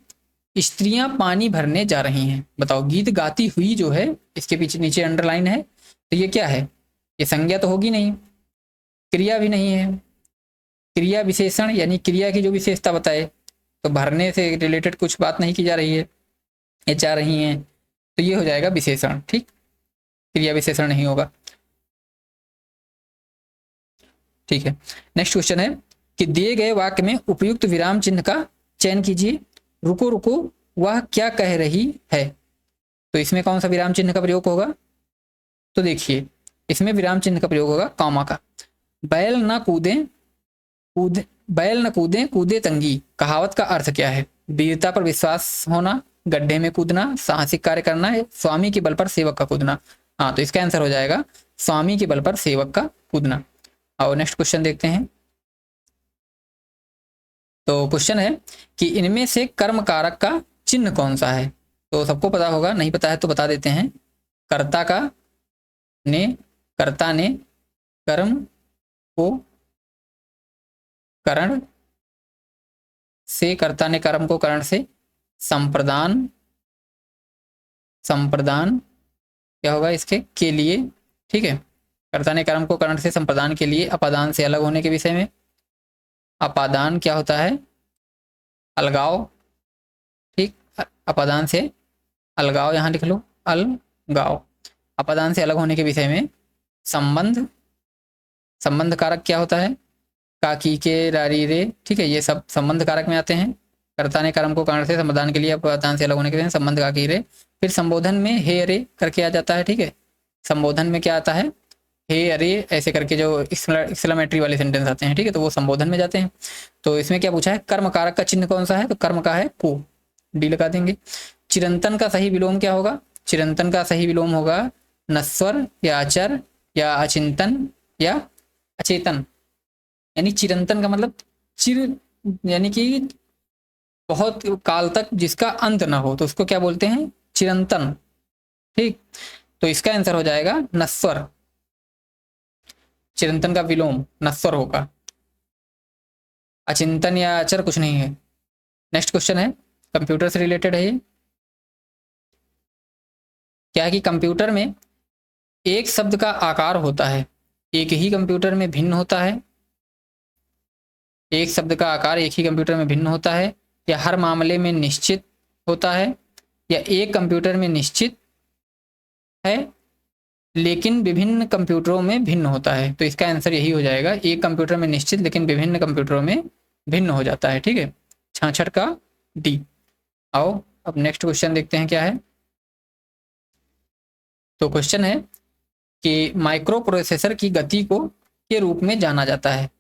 स्त्रियां पानी भरने जा रही हैं। बताओ, गीत गाती हुई जो है, इसके पीछे नीचे अंडरलाइन है, तो ये क्या है? ये संज्ञा तो होगी नहीं, क्रिया भी नहीं है, क्रिया विशेषण यानी क्रिया की जो विशेषता बताए, तो भरने से रिलेटेड कुछ बात नहीं की जा रही है, ये जा रही हैं, तो ये हो जाएगा विशेषण। ठीक, क्रिया विशेषण नहीं होगा। ठीक है, नेक्स्ट क्वेश्चन है कि दिए गए वाक्य में उपयुक्त विराम चिन्ह का चयन कीजिए। रुको रुको, वह क्या कह रही है? तो इसमें कौन सा विराम चिन्ह का प्रयोग होगा? तो देखिए इसमें विराम चिन्ह का प्रयोग होगा कॉमा का। बैल न कूदे कूदे तंगी, कहावत का अर्थ क्या है? वीरता पर विश्वास होना, गड्ढे में कूदना, साहसिक कार्य करना है, स्वामी के बल पर सेवक का कूदना। हाँ, तो इसका आंसर हो जाएगा स्वामी के बल पर सेवक का कूदना। और नेक्स्ट क्वेश्चन देखते हैं। तो क्वेश्चन है कि इनमें से कर्म कारक का चिन्ह कौन सा है? तो सबको पता होगा, नहीं पता है तो बता देते हैं। कर्ता ने कर्म को करण से कर्ता ने कर्म को करण से संप्रदान, संप्रदान क्या होगा इसके के लिए, ठीक है। कर्ता ने कर्म को करण से संप्रदान के लिए अपादान से अलग होने के विषय में। अपादान क्या होता है? अलगाव, ठीक। अपादान से अलगाव, यहाँ लिख लो अलगाव। अपादान से अलग होने के विषय में संबंध, संबंध कारक क्या होता है? काकी के रारी रे, ठीक है। ये सब संबंध कारक में आते हैं। कर्ता ने कर्म को कारण से संप्रदान के लिए अपादान से अलग होने के विषय में संबंध काकी रे। फिर संबोधन में हे अरे करके आ जाता है, ठीक है। संबोधन में क्या आता है? हे अरे ऐसे करके जो एक्सक्लेमेटरी वाले सेंटेंस आते हैं, ठीक है, तो वो संबोधन में जाते हैं। तो इसमें क्या पूछा है? कर्म कारक का चिन्ह कौन सा है? तो कर्म का है को, डी लगा देंगे। चिरंतन का सही विलोम क्या होगा? चिरंतन का सही विलोम होगा नस्वर या अचर या अचिंतन या अचेतन। यानी चिरंतन का मतलब चिर, यानी कि बहुत काल तक जिसका अंत ना हो, तो उसको क्या बोलते हैं? चिरंतन, ठीक। तो इसका आंसर हो जाएगा नस्वर। चिरंतन का विलोम नस्वर होगा। अचिंतन या अचर कुछ नहीं है। नेक्स्ट क्वेश्चन है, कंप्यूटर से रिलेटेड है ये। क्या है कि कंप्यूटर में एक शब्द का आकार होता है, एक ही कंप्यूटर में भिन्न होता है। एक शब्द का आकार एक ही कंप्यूटर में भिन्न होता है, या हर मामले में निश्चित होता है, या एक कंप्यूटर में निश्चित है लेकिन विभिन्न कंप्यूटरों में भिन्न होता है। तो इसका आंसर यही हो जाएगा, एक कंप्यूटर में निश्चित लेकिन विभिन्न कंप्यूटरों में भिन्न हो जाता है, ठीक है। 66 का डी। आओ अब नेक्स्ट क्वेश्चन देखते हैं क्या है। तो क्वेश्चन है कि माइक्रो प्रोसेसर की गति को के रूप में जाना जाता है?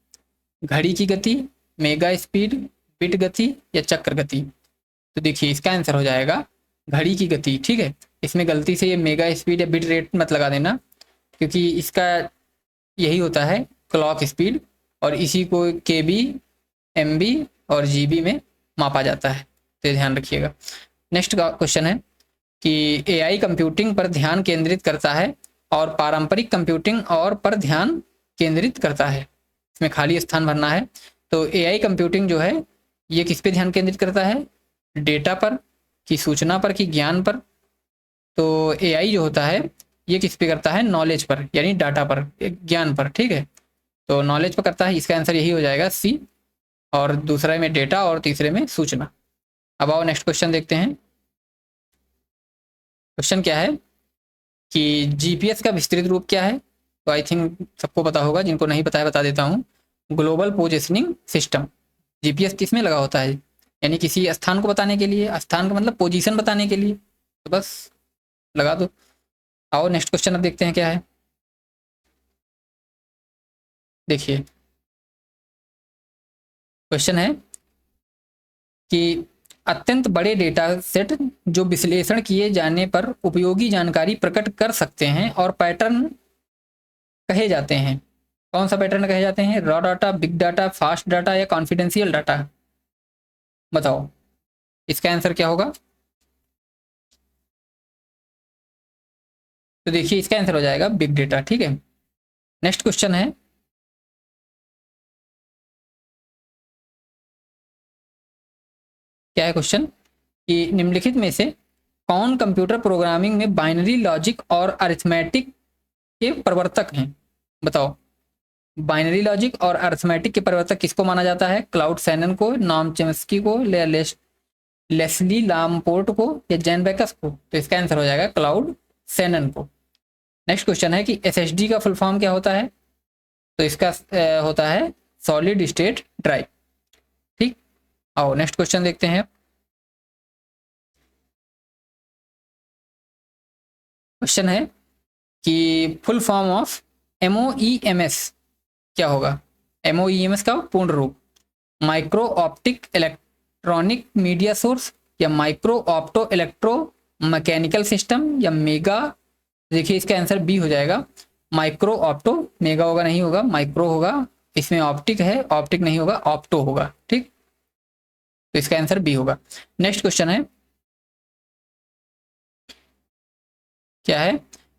घड़ी की गति, मेगा स्पीड, बिट गति या चक्र गति। तो देखिए इसका आंसर हो जाएगा घड़ी की गति, ठीक है। इसमें गलती से ये मेगा स्पीड या बिट रेट मत लगा देना, क्योंकि इसका यही होता है क्लॉक स्पीड, और इसी को केबी, एमबी और जीबी में मापा जाता है, तो ध्यान रखिएगा। नेक्स्ट का क्वेश्चन है कि एआई कंप्यूटिंग पर ध्यान केंद्रित करता है और पारंपरिक कंप्यूटिंग और पर ध्यान केंद्रित करता है। इसमें खाली स्थान भरना है। तो एआई कंप्यूटिंग जो है ये किस पे ध्यान केंद्रित करता है? डेटा पर, की सूचना पर, की ज्ञान पर। तो एआई जो होता है ये किस पे करता है? नॉलेज पर, यानी डाटा पर, ज्ञान पर, ठीक है। तो नॉलेज पर करता है, इसका आंसर यही हो जाएगा सी। और दूसरे में डेटा और तीसरे में सूचना। अब आओ नेक्स्ट क्वेश्चन देखते हैं। क्वेश्चन क्या है कि जीपीएस का विस्तृत रूप क्या है? तो आई थिंक सबको पता होगा, जिनको नहीं पता है बता देता हूँ। Global positioning system. जीपीएस किस में लगा होता है? यानी किसी स्थान को बताने के लिए, स्थान का मतलब पोजीशन बताने के लिए, तो बस लगा दो। आओ नेक्स्ट क्वेश्चन अब देखते हैं क्या है। देखिए क्वेश्चन है कि अत्यंत बड़े डेटा सेट जो विश्लेषण किए जाने पर उपयोगी जानकारी प्रकट कर सकते हैं और पैटर्न कहे जाते हैं। कौन सा पैटर्न कहे जाते हैं? Raw data, big data, fast data या कॉन्फिडेंशियल डाटा? बताओ इसका आंसर क्या होगा? तो देखिए इसका आंसर हो जाएगा बिग डेटा, ठीक है। नेक्स्ट क्वेश्चन है क्या है क्वेश्चन कि निम्नलिखित में से कौन कंप्यूटर प्रोग्रामिंग में बाइनरी लॉजिक और अरिथमेटिक के प्रवर्तक हैं? बताओ बाइनरी लॉजिक और अरिथमेटिक के प्रवर्तक किसको माना जाता है? क्लाउड सैनन को, नॉर्म चॉम्स्की को, लेस्ली लामपोर्ट को या जैन बेकस को? तो इसका आंसर हो जाएगा क्लाउड सैनन को। नेक्स्ट क्वेश्चन है कि एसएसडी का फुल फॉर्म क्या होता है? तो इसका होता है सॉलिड स्टेट ड्राइव, ठीक। आओ नेक्स्ट क्वेश्चन देखते हैं। क्वेश्चन है कि फुल फॉर्म ऑफ एमओईएमएस क्या होगा? एमओईएमएस का पूर्ण रूप micro optic electronic media source या micro opto electro mechanical system या मेगा। देखिए इसका आंसर बी हो जाएगा माइक्रो ऑप्टो। मेगा होगा नहीं होगा, माइक्रो होगा। इसमें ऑप्टिक है, ऑप्टिक नहीं होगा, ऑप्टो होगा, ठीक। तो इसका आंसर बी होगा। नेक्स्ट क्वेश्चन है क्या है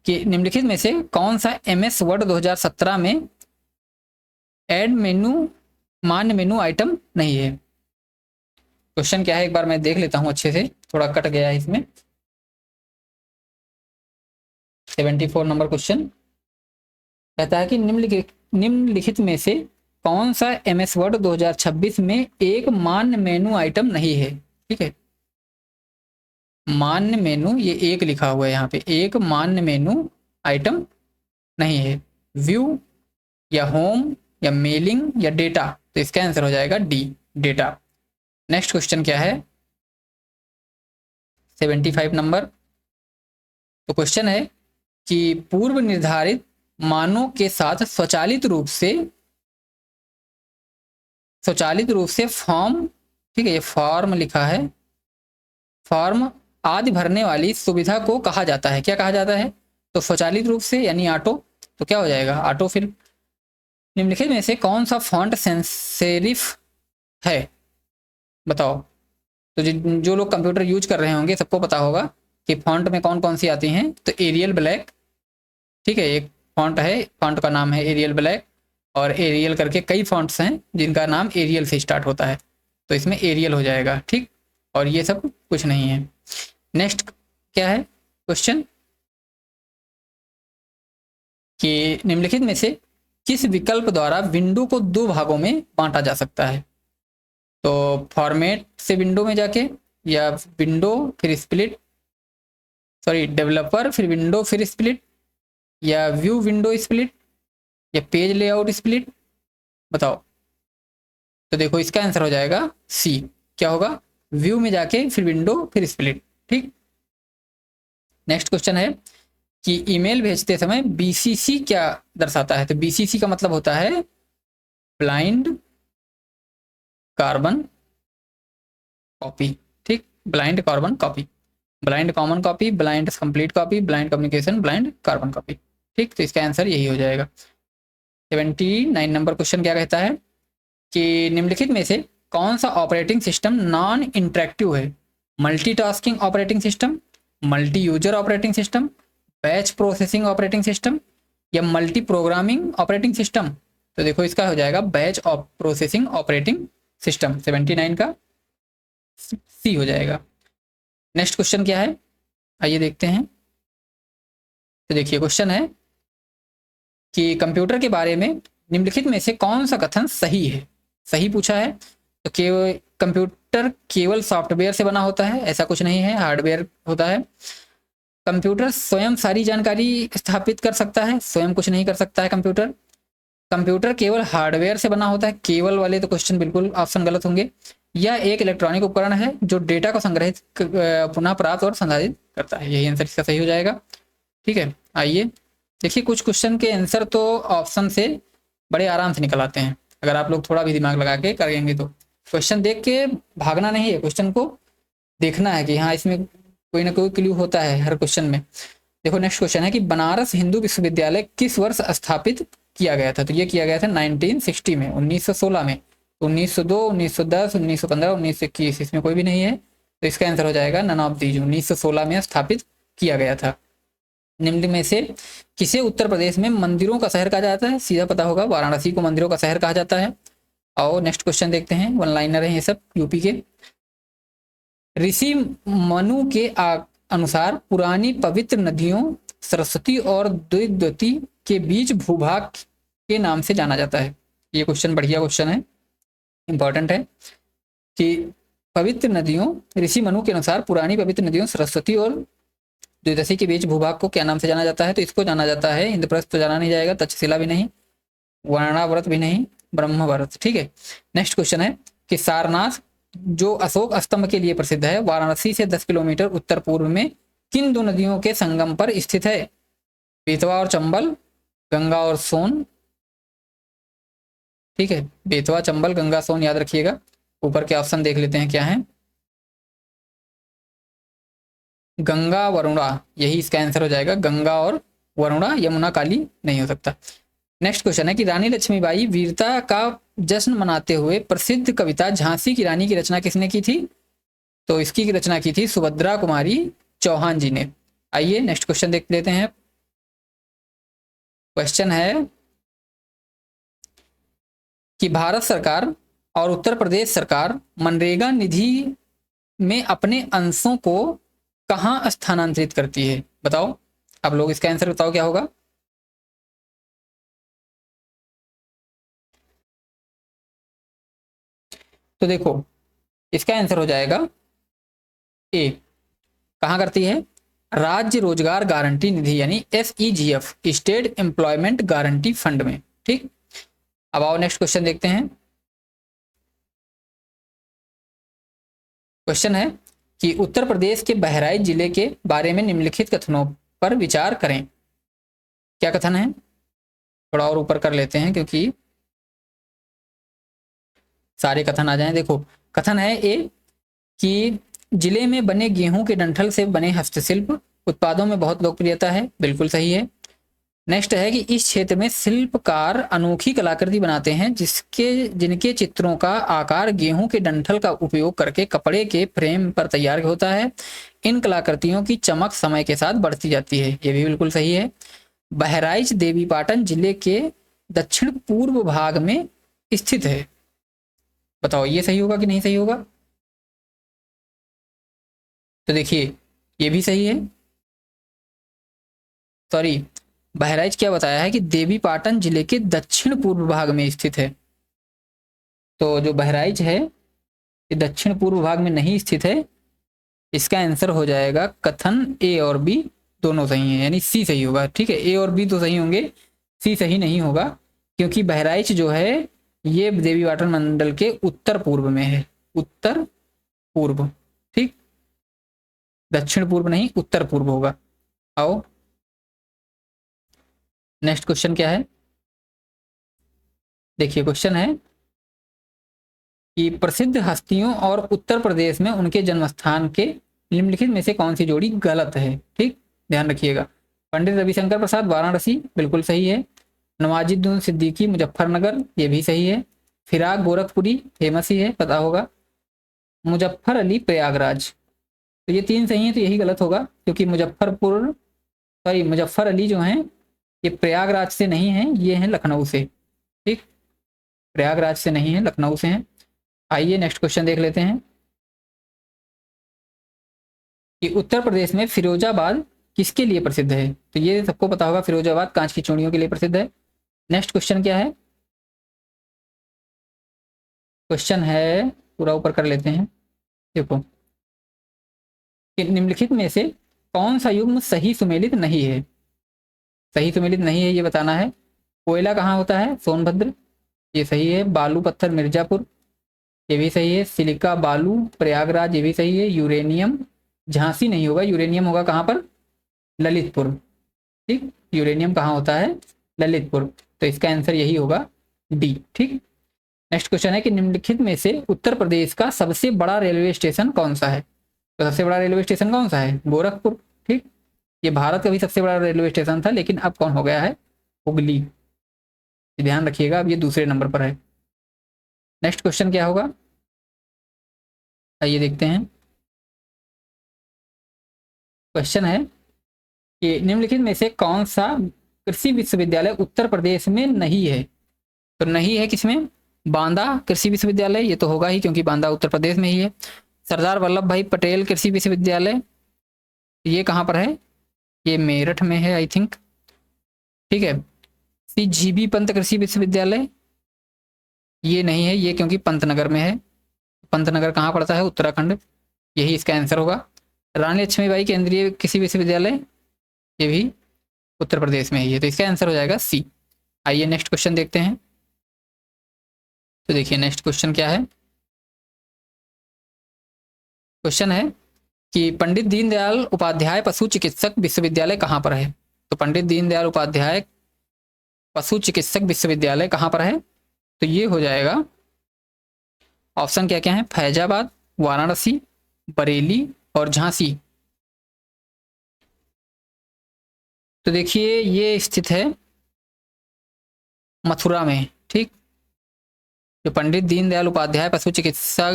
कि निम्नलिखित में से कौन सा एमएस वर्ड 2017 में ऐड मेनू मान्य मेनू आइटम नहीं है? क्वेश्चन क्या है एक बार मैं देख लेता हूँ अच्छे से, थोड़ा कट गया है इसमें। 74 नंबर क्वेश्चन कहता है कि निम्नलिखित में से कौन सा MS वर्ड 2026 में एक मान्य मेनू आइटम नहीं है। ठीक है, मान्य मेनू, ये एक लिखा हुआ है यहाँ पे, एक मान्य मेनू आइटम नहीं है। व्यू या होम या मेलिंग या डेटा, तो इसका आंसर हो जाएगा डी, डेटा। नेक्स्ट क्वेश्चन क्या है 75 नंबर। तो क्वेश्चन है कि पूर्व निर्धारित मानों के साथ स्वचालित रूप से फॉर्म, ठीक है, ये फॉर्म लिखा है, फॉर्म आदि भरने वाली सुविधा को कहा जाता है, क्या कहा जाता है? तो स्वचालित रूप से यानी ऑटो, तो क्या हो जाएगा ऑटो फिल। निम्नलिखित में से कौन सा फॉन्ट सेंसेरिफ है, बताओ। तो जो लोग कंप्यूटर यूज कर रहे होंगे सबको पता होगा कि फॉन्ट में कौन कौन सी आती हैं। तो एरियल ब्लैक, ठीक है, एक फॉन्ट है, फॉन्ट का नाम है एरियल ब्लैक, और एरियल करके कई फॉन्ट्स हैं जिनका नाम एरियल से स्टार्ट होता है, तो इसमें एरियल हो जाएगा। ठीक, और ये सब कुछ नहीं है। नेक्स्ट क्या है क्वेश्चन कि निम्नलिखित में से किस विकल्प द्वारा विंडो को दो भागों में बांटा जा सकता है। तो फॉर्मेट से विंडो में जाके, या विंडो फिर स्प्लिट, सॉरी डेवलपर फिर विंडो फिर स्प्लिट, या व्यू विंडो स्प्लिट, या पेज लेआउट स्प्लिट, बताओ। तो देखो इसका आंसर हो जाएगा सी, क्या होगा, व्यू में जाके फिर विंडो फिर स्प्लिट। ठीक, नेक्स्ट क्वेश्चन है कि ईमेल भेजते समय BCC क्या दर्शाता है। तो BCC का मतलब होता है ब्लाइंड कार्बन कॉपी। ठीक, blind carbon copy, blind common copy, blind complete copy, blind communication, blind carbon copy. ठीक, तो इसका आंसर यही हो जाएगा। 79 नंबर क्वेश्चन क्या कहता है कि निम्नलिखित में से कौन सा ऑपरेटिंग सिस्टम नॉन इंटरेक्टिव है। Multitasking operating system, multi user operating system, batch processing operating system, या मल्टी प्रोग्रामिंग ऑपरेटिंग सिस्टम। तो देखो इसका हो जाएगा बैच प्रोसेसिंग ऑपरेटिंग सिस्टम, 79 का सी हो जाएगा। नेक्स्ट क्वेश्चन क्या है, आइए देखते हैं। तो देखिए क्वेश्चन है कि कंप्यूटर के बारे में निम्नलिखित में से कौन सा कथन सही है। सही पूछा है, तो केवल कंप्यूटर केवल सॉफ्टवेयर से बना होता है, ऐसा कुछ नहीं है, हार्डवेयर होता है। कंप्यूटर स्वयं सारी जानकारी स्थापित कर सकता है, स्वयं कुछ नहीं कर सकता है कंप्यूटर। कंप्यूटर केवल हार्डवेयर से बना होता है, केवल वाले तो क्वेश्चन बिल्कुल ऑप्शन गलत होंगे। यह एक इलेक्ट्रॉनिक उपकरण है जो डेटा को संग्रहित पुनः प्राप्त और संसाधित करता है, यही आंसर इसका सही हो जाएगा। ठीक है, आइए देखिए कुछ क्वेश्चन के आंसर तो ऑप्शन से बड़े आराम से निकल आते हैं, अगर आप लोग थोड़ा भी दिमाग लगा के करेंगे तो। क्वेश्चन देख के भागना नहीं है, क्वेश्चन को देखना है कि हाँ इसमें कोई ना कोई क्लू होता है हर क्वेश्चन में। देखो नेक्स्ट क्वेश्चन है कि बनारस हिंदू विश्वविद्यालय किस वर्ष स्थापित किया गया था। तो ये किया गया था 1960 में, 1916 में, 1902, 1910, 1915, 1921, इसमें कोई भी नहीं है, तो इसका आंसर हो जाएगा नन ऑफ दीज, 1916 में स्थापित किया गया था। निम्न में से किसे उत्तर प्रदेश में मंदिरों का शहर कहा जाता है। सीधा पता होगा, वाराणसी को मंदिरों का शहर कहा जाता है। आओ नेक्स्ट क्वेश्चन देखते हैं, वन लाइनर है ये सब यूपी के। ऋषि मनु के अनुसार पुरानी पवित्र नदियों सरस्वती और द्विद्वती के बीच भूभाग के नाम से जाना जाता है। ये क्वेश्चन बढ़िया क्वेश्चन है, इंपॉर्टेंट है कि पवित्र नदियों, ऋषि मनु के अनुसार पुरानी पवित्र नदियों सरस्वती और द्विदशी के बीच भूभाग को क्या नाम से जाना जाता है। तो इसको जाना जाता है, इंद्रप्रस्थ तो जाना नहीं जाएगा, तक्षशिला भी नहीं, वर्णाव्रत भी नहीं, ब्रह्मव्रत। ठीक है, नेक्स्ट क्वेश्चन है कि सारनाथ जो अशोक स्तंभ के लिए प्रसिद्ध है, वाराणसी से 10 किलोमीटर उत्तर पूर्व में किन दो नदियों के संगम पर स्थित है। बेतवा और चंबल, गंगा और सोन। ठीक है, बेतवा, चंबल, गंगा, सोन याद रखिएगा। ऊपर के ऑप्शन देख लेते हैं क्या है। गंगा वरुणा, यही इसका आंसर हो जाएगा, गंगा और वरुणा, यमुना काली नहीं हो सकता। नेक्स्ट क्वेश्चन है कि रानी लक्ष्मीबाई वीरता का जश्न मनाते हुए प्रसिद्ध कविता झांसी की रानी की रचना किसने की थी। तो इसकी रचना की थी सुभद्रा कुमारी चौहान जी ने। आइए नेक्स्ट क्वेश्चन देख लेते हैं। क्वेश्चन है कि भारत सरकार और उत्तर प्रदेश सरकार मनरेगा निधि में अपने अंशों को कहाँ स्थानांतरित करती है? बताओ, आप लोग इसका आंसर बताओ क्या होगा। तो देखो, इसका आंसर हो जाएगा ए। कहाँ करती है? राज्य रोजगार गारंटी निधि यानी SEGF, state employment guarantee fund में। ठीक, अब आओ नेक्स्ट क्वेश्चन देखते हैं। क्वेश्चन है कि उत्तर प्रदेश के बहराइच जिले के बारे में निम्नलिखित कथनों पर विचार करें। क्या कथन है? थोड़ा और ऊपर कर लेते हैं क्योंकि सारे कथन आ जाएं। देखो, कथन है ए कि जिले में बने गेहूं के डंठल से बने हस्तशिल्प उत्पादों में बहुत लोकप्रियता है। बिल्कुल सही है। नेक्स्ट है कि इस क्षेत्र में शिल्पकार अनोखी कलाकृति बनाते हैं जिनके चित्रों का आकार गेहूं के डंठल का उपयोग करके कपड़े के फ्रेम पर तैयार होता है। इन कलाकृतियों की चमक समय के साथ बढ़ती जाती है। ये भी बिल्कुल सही है। बहराइच देवीपाटन जिले के दक्षिण पूर्व भाग में स्थित है। बताओ ये सही होगा कि नहीं सही होगा? तो देखिए, ये भी सही है। सॉरी, बहराइच क्या बताया है कि देवीपाटन जिले के दक्षिण पूर्व भाग में स्थित है। तो जो बहराइच है ये दक्षिण पूर्व भाग में नहीं स्थित है। इसका आंसर हो जाएगा कथन ए और बी दोनों सही है, यानी सी सही होगा। ठीक है, ए और बी तो सही होंगे, सी सही नहीं होगा, क्योंकि बहराइच जो है ये देवीपाटन मंडल के उत्तर पूर्व में है। उत्तर पूर्व, ठीक, दक्षिण पूर्व नहीं, उत्तर पूर्व होगा। आओ नेक्स्ट क्वेश्चन क्या है। देखिए, क्वेश्चन है कि प्रसिद्ध हस्तियों और उत्तर प्रदेश में उनके जन्मस्थान के निम्नलिखित में से कौन सी जोड़ी गलत है? ठीक, ध्यान रखिएगा। पंडित रविशंकर प्रसाद वाराणसी, बिल्कुल सही है। नवाजुद्दीन सिद्दीकी मुजफ्फरनगर, ये भी सही है। फिराक गोरखपुरी, फेमस ही है, पता होगा। मुजफ्फर अली प्रयागराज, तो ये तीन सही है, तो यही गलत होगा, क्योंकि मुजफ्फर अली जो हैं ये प्रयागराज से नहीं है, ये हैं लखनऊ से। ठीक, प्रयागराज से नहीं है, लखनऊ से हैं। आइए नेक्स्ट क्वेश्चन देख लेते हैं कि उत्तर प्रदेश में फिरोजाबाद किसके लिए प्रसिद्ध है? तो ये सबको पता होगा, फिरोजाबाद कांच की चूड़ियों के लिए प्रसिद्ध है। नेक्स्ट क्वेश्चन क्या है? क्वेश्चन है, पूरा ऊपर कर लेते हैं। देखो, कि निम्नलिखित में से कौन सा युग्म सही सुमेलित नहीं है? सही सुमेलित नहीं है ये बताना है। कोयला कहाँ होता है? सोनभद्र, ये सही है। बालू पत्थर मिर्जापुर, ये भी सही है। सिलिका बालू प्रयागराज, ये भी सही है। यूरेनियम झांसी नहीं होगा, यूरेनियम होगा कहाँ पर? ललितपुर। ठीक, यूरेनियम कहाँ होता है? ललितपुर। तो इसका आंसर यही होगा डी। ठीक, नेक्स्ट क्वेश्चन है कि निम्नलिखित में से उत्तर प्रदेश का सबसे बड़ा रेलवे स्टेशन कौन सा है? तो सबसे बड़ा रेलवे स्टेशन कौन सा है? गोरखपुर। ठीक, ये भारत का भी सबसे बड़ा रेलवे स्टेशन था, लेकिन अब कौन हो गया है? हुगली। ध्यान रखिएगा, अब ये दूसरे नंबर पर है। नेक्स्ट क्वेश्चन क्या होगा, आइए देखते हैं। क्वेश्चन है कि निम्नलिखित में से कौन सा कृषि विश्वविद्यालय उत्तर प्रदेश में नहीं है? तो नहीं है किसमें? बांदा कृषि विश्वविद्यालय, ये तो होगा ही क्योंकि बांदा उत्तर प्रदेश में ही है। सरदार वल्लभ भाई पटेल कृषि विश्वविद्यालय, ये कहाँ पर है? ये मेरठ में है आई थिंक। ठीक है। GB पंत कृषि विश्वविद्यालय, ये नहीं है, ये क्योंकि पंतनगर में है। पंतनगर कहाँ पड़ता है? उत्तराखंड, यही इसका आंसर होगा। रानी लक्ष्मीबाई केंद्रीय कृषि विश्वविद्यालय, ये भी उत्तर प्रदेश में ही है, तो इसका आंसर हो जाएगा सी। आइए नेक्स्ट क्वेश्चन देखते हैं। तो देखिए नेक्स्ट क्वेश्चन क्या है। क्वेश्चन है कि पंडित दीनदयाल उपाध्याय पशु चिकित्सक विश्वविद्यालय कहाँ पर है? तो पंडित दीनदयाल उपाध्याय पशु चिकित्सक विश्वविद्यालय कहाँ पर है? तो ये हो जाएगा, ऑप्शन क्या क्या है? फैजाबाद, वाराणसी, बरेली और झांसी। तो देखिए ये स्थित है मथुरा में। ठीक, जो पंडित दीनदयाल उपाध्याय पशु चिकित्सा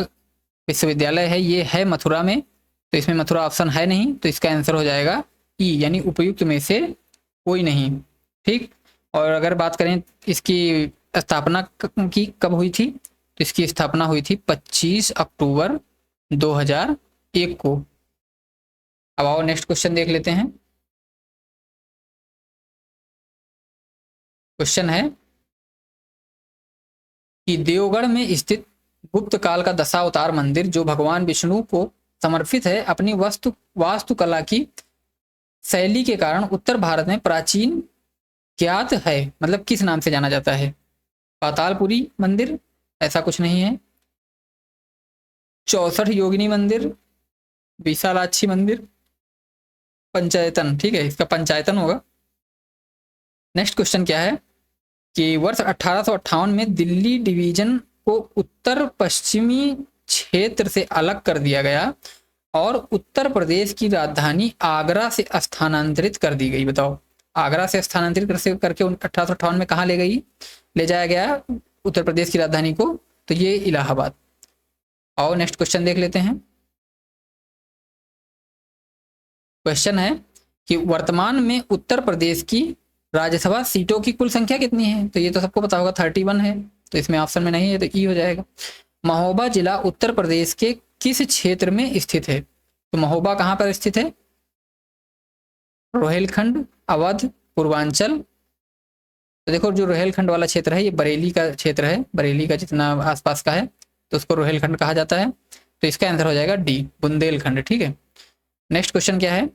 विश्वविद्यालय है ये है मथुरा में, तो इसमें मथुरा ऑप्शन है नहीं, तो इसका आंसर हो जाएगा ई, यानी उपयुक्त में से कोई नहीं। ठीक, और अगर बात करें इसकी स्थापना की कब हुई थी, तो इसकी स्थापना हुई थी 25 अक्टूबर 2001 को। अब आओ नेक्स्ट क्वेश्चन देख लेते हैं। क्वेश्चन है कि देवगढ़ में स्थित गुप्त काल का दशावतार मंदिर जो भगवान विष्णु को समर्पित है, अपनी वास्तुकला की शैली के कारण उत्तर भारत में प्राचीन ज्ञात है, मतलब किस नाम से जाना जाता है? पातालपुरी मंदिर, ऐसा कुछ नहीं है। 64 योगिनी मंदिर, विशालाक्षी मंदिर, पंचायतन, ठीक है, इसका पंचायतन होगा। नेक्स्ट क्वेश्चन क्या है कि वर्ष 1858 में दिल्ली डिवीजन को उत्तर पश्चिमी क्षेत्र से अलग कर दिया गया और उत्तर प्रदेश की राजधानी आगरा से स्थानांतरित कर दी गई। बताओ, आगरा से स्थानांतरित करके 1858 में कहाँ ले जाया गया उत्तर प्रदेश की राजधानी को? तो ये इलाहाबाद। आओ नेक्स्ट क्वेश्चन देख लेते हैं। क्वेश्चन है कि वर्तमान में उत्तर प्रदेश की राज्यसभा सीटों की कुल संख्या कितनी है? तो ये तो सबको पता होगा, 31 है, तो इसमें ऑप्शन में नहीं है, तो ई हो जाएगा। महोबा जिला उत्तर प्रदेश के किस क्षेत्र में स्थित है? तो महोबा कहाँ पर स्थित है? रोहेलखंड, अवध, पूर्वांचल। तो देखो, जो रोहेलखंड वाला क्षेत्र है ये बरेली का क्षेत्र है, बरेली का जितना आसपास का है तो उसको रोहेलखंड कहा जाता है। तो इसका आंसर हो जाएगा डी, बुंदेलखंड। ठीक है। नेक्स्ट क्वेश्चन क्या है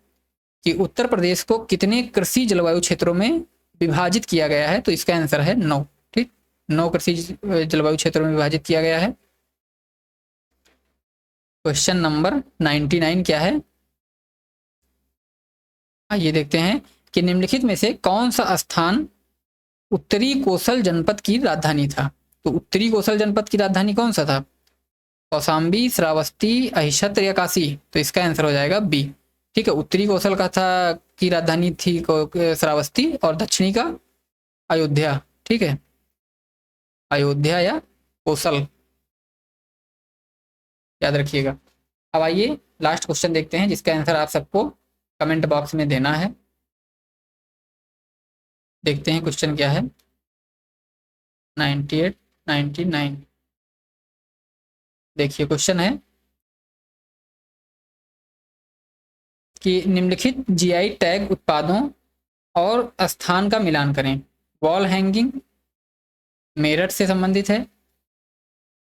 कि उत्तर प्रदेश को कितने कृषि जलवायु क्षेत्रों में विभाजित किया गया है? तो इसका आंसर है 9। ठीक, 9 कृषि जलवायु क्षेत्रों में विभाजित किया गया है। क्वेश्चन नंबर 99 क्या है? ये देखते हैं कि निम्नलिखित में से कौन सा स्थान उत्तरी कोसल जनपद की राजधानी था? तो उत्तरी कोसल जनपद की राजधानी कौन सा था? कौशाम्बी, श्रावस्ती, अहिच्छत्र या काशी? तो इसका आंसर हो जाएगा बी। ठीक है, उत्तरी कौशल का था की राजधानी थी श्रावस्ती और दक्षिणी का अयोध्या। ठीक है, अयोध्या या कौशल, याद रखिएगा। अब आइए लास्ट क्वेश्चन देखते हैं जिसका आंसर आप सबको कमेंट बॉक्स में देना है। देखते हैं क्वेश्चन क्या है। 98, 99 देखिए, क्वेश्चन है कि निम्नलिखित जीआई टैग उत्पादों और स्थान का मिलान करें। वॉल हैंगिंग मेरठ से संबंधित है,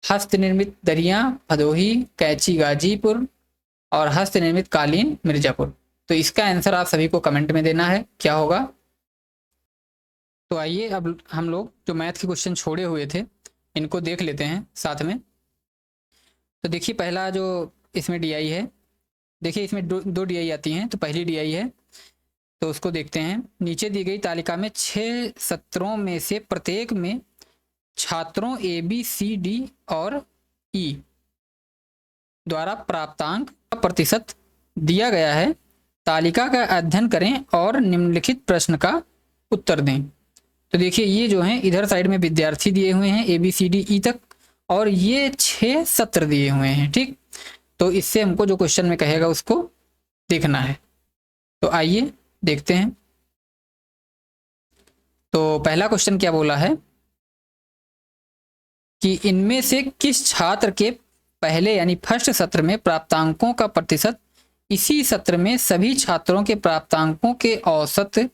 हस्त निर्मित दरियां भदोही, कैंची गाजीपुर और हस्त निर्मित कालीन मिर्जापुर। तो इसका आंसर आप सभी को कमेंट में देना है, क्या होगा? तो आइए अब हम लोग जो मैथ के क्वेश्चन छोड़े हुए थे इनको देख लेते हैं साथ में। तो देखिए, पहला जो इसमें डीआई है, देखिए इसमें दो डीआई आती हैं। तो पहली डीआई है तो उसको देखते हैं। नीचे दी गई तालिका में 6 सत्रों में से प्रत्येक में छात्रों ए बी सी डी और ई द्वारा प्राप्तांक का प्रतिशत दिया गया है। तालिका का अध्ययन करें और निम्नलिखित प्रश्न का उत्तर दें। तो देखिए, ये जो है इधर साइड में विद्यार्थी दिए हुए हैं A B C D E तक, और ये 6 सत्र दिए हुए हैं। ठीक, तो इससे हमको जो क्वेश्चन में कहेगा उसको देखना है। तो आइए देखते हैं। तो पहला क्वेश्चन क्या बोला है कि इनमें से किस छात्र के पहले यानी फर्स्ट सत्र में प्राप्तांकों का प्रतिशत इसी सत्र में सभी छात्रों के प्राप्तांकों के औसत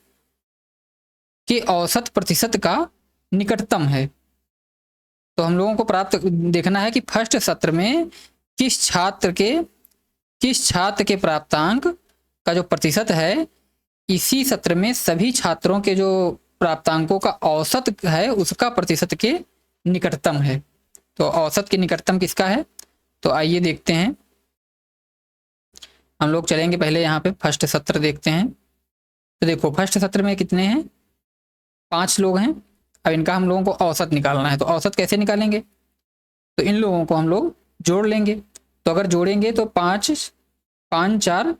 प्रतिशत का निकटतम है? तो हम लोगों को प्राप्त देखना है कि फर्स्ट सत्र में किस छात्र के प्राप्तांक का जो प्रतिशत है इसी सत्र में सभी छात्रों के जो प्राप्तांकों का औसत है उसका प्रतिशत के निकटतम है। तो औसत के निकटतम किसका है? तो आइए देखते हैं। हम लोग चलेंगे पहले यहाँ पे फर्स्ट सत्र देखते हैं। तो देखो, फर्स्ट सत्र में कितने हैं? 5 लोग हैं। अब इनका हम लोगों को औसत निकालना है। तो औसत कैसे निकालेंगे? तो इन लोगों को हम लोग जोड़ लेंगे। तो अगर जोड़ेंगे तो 5 4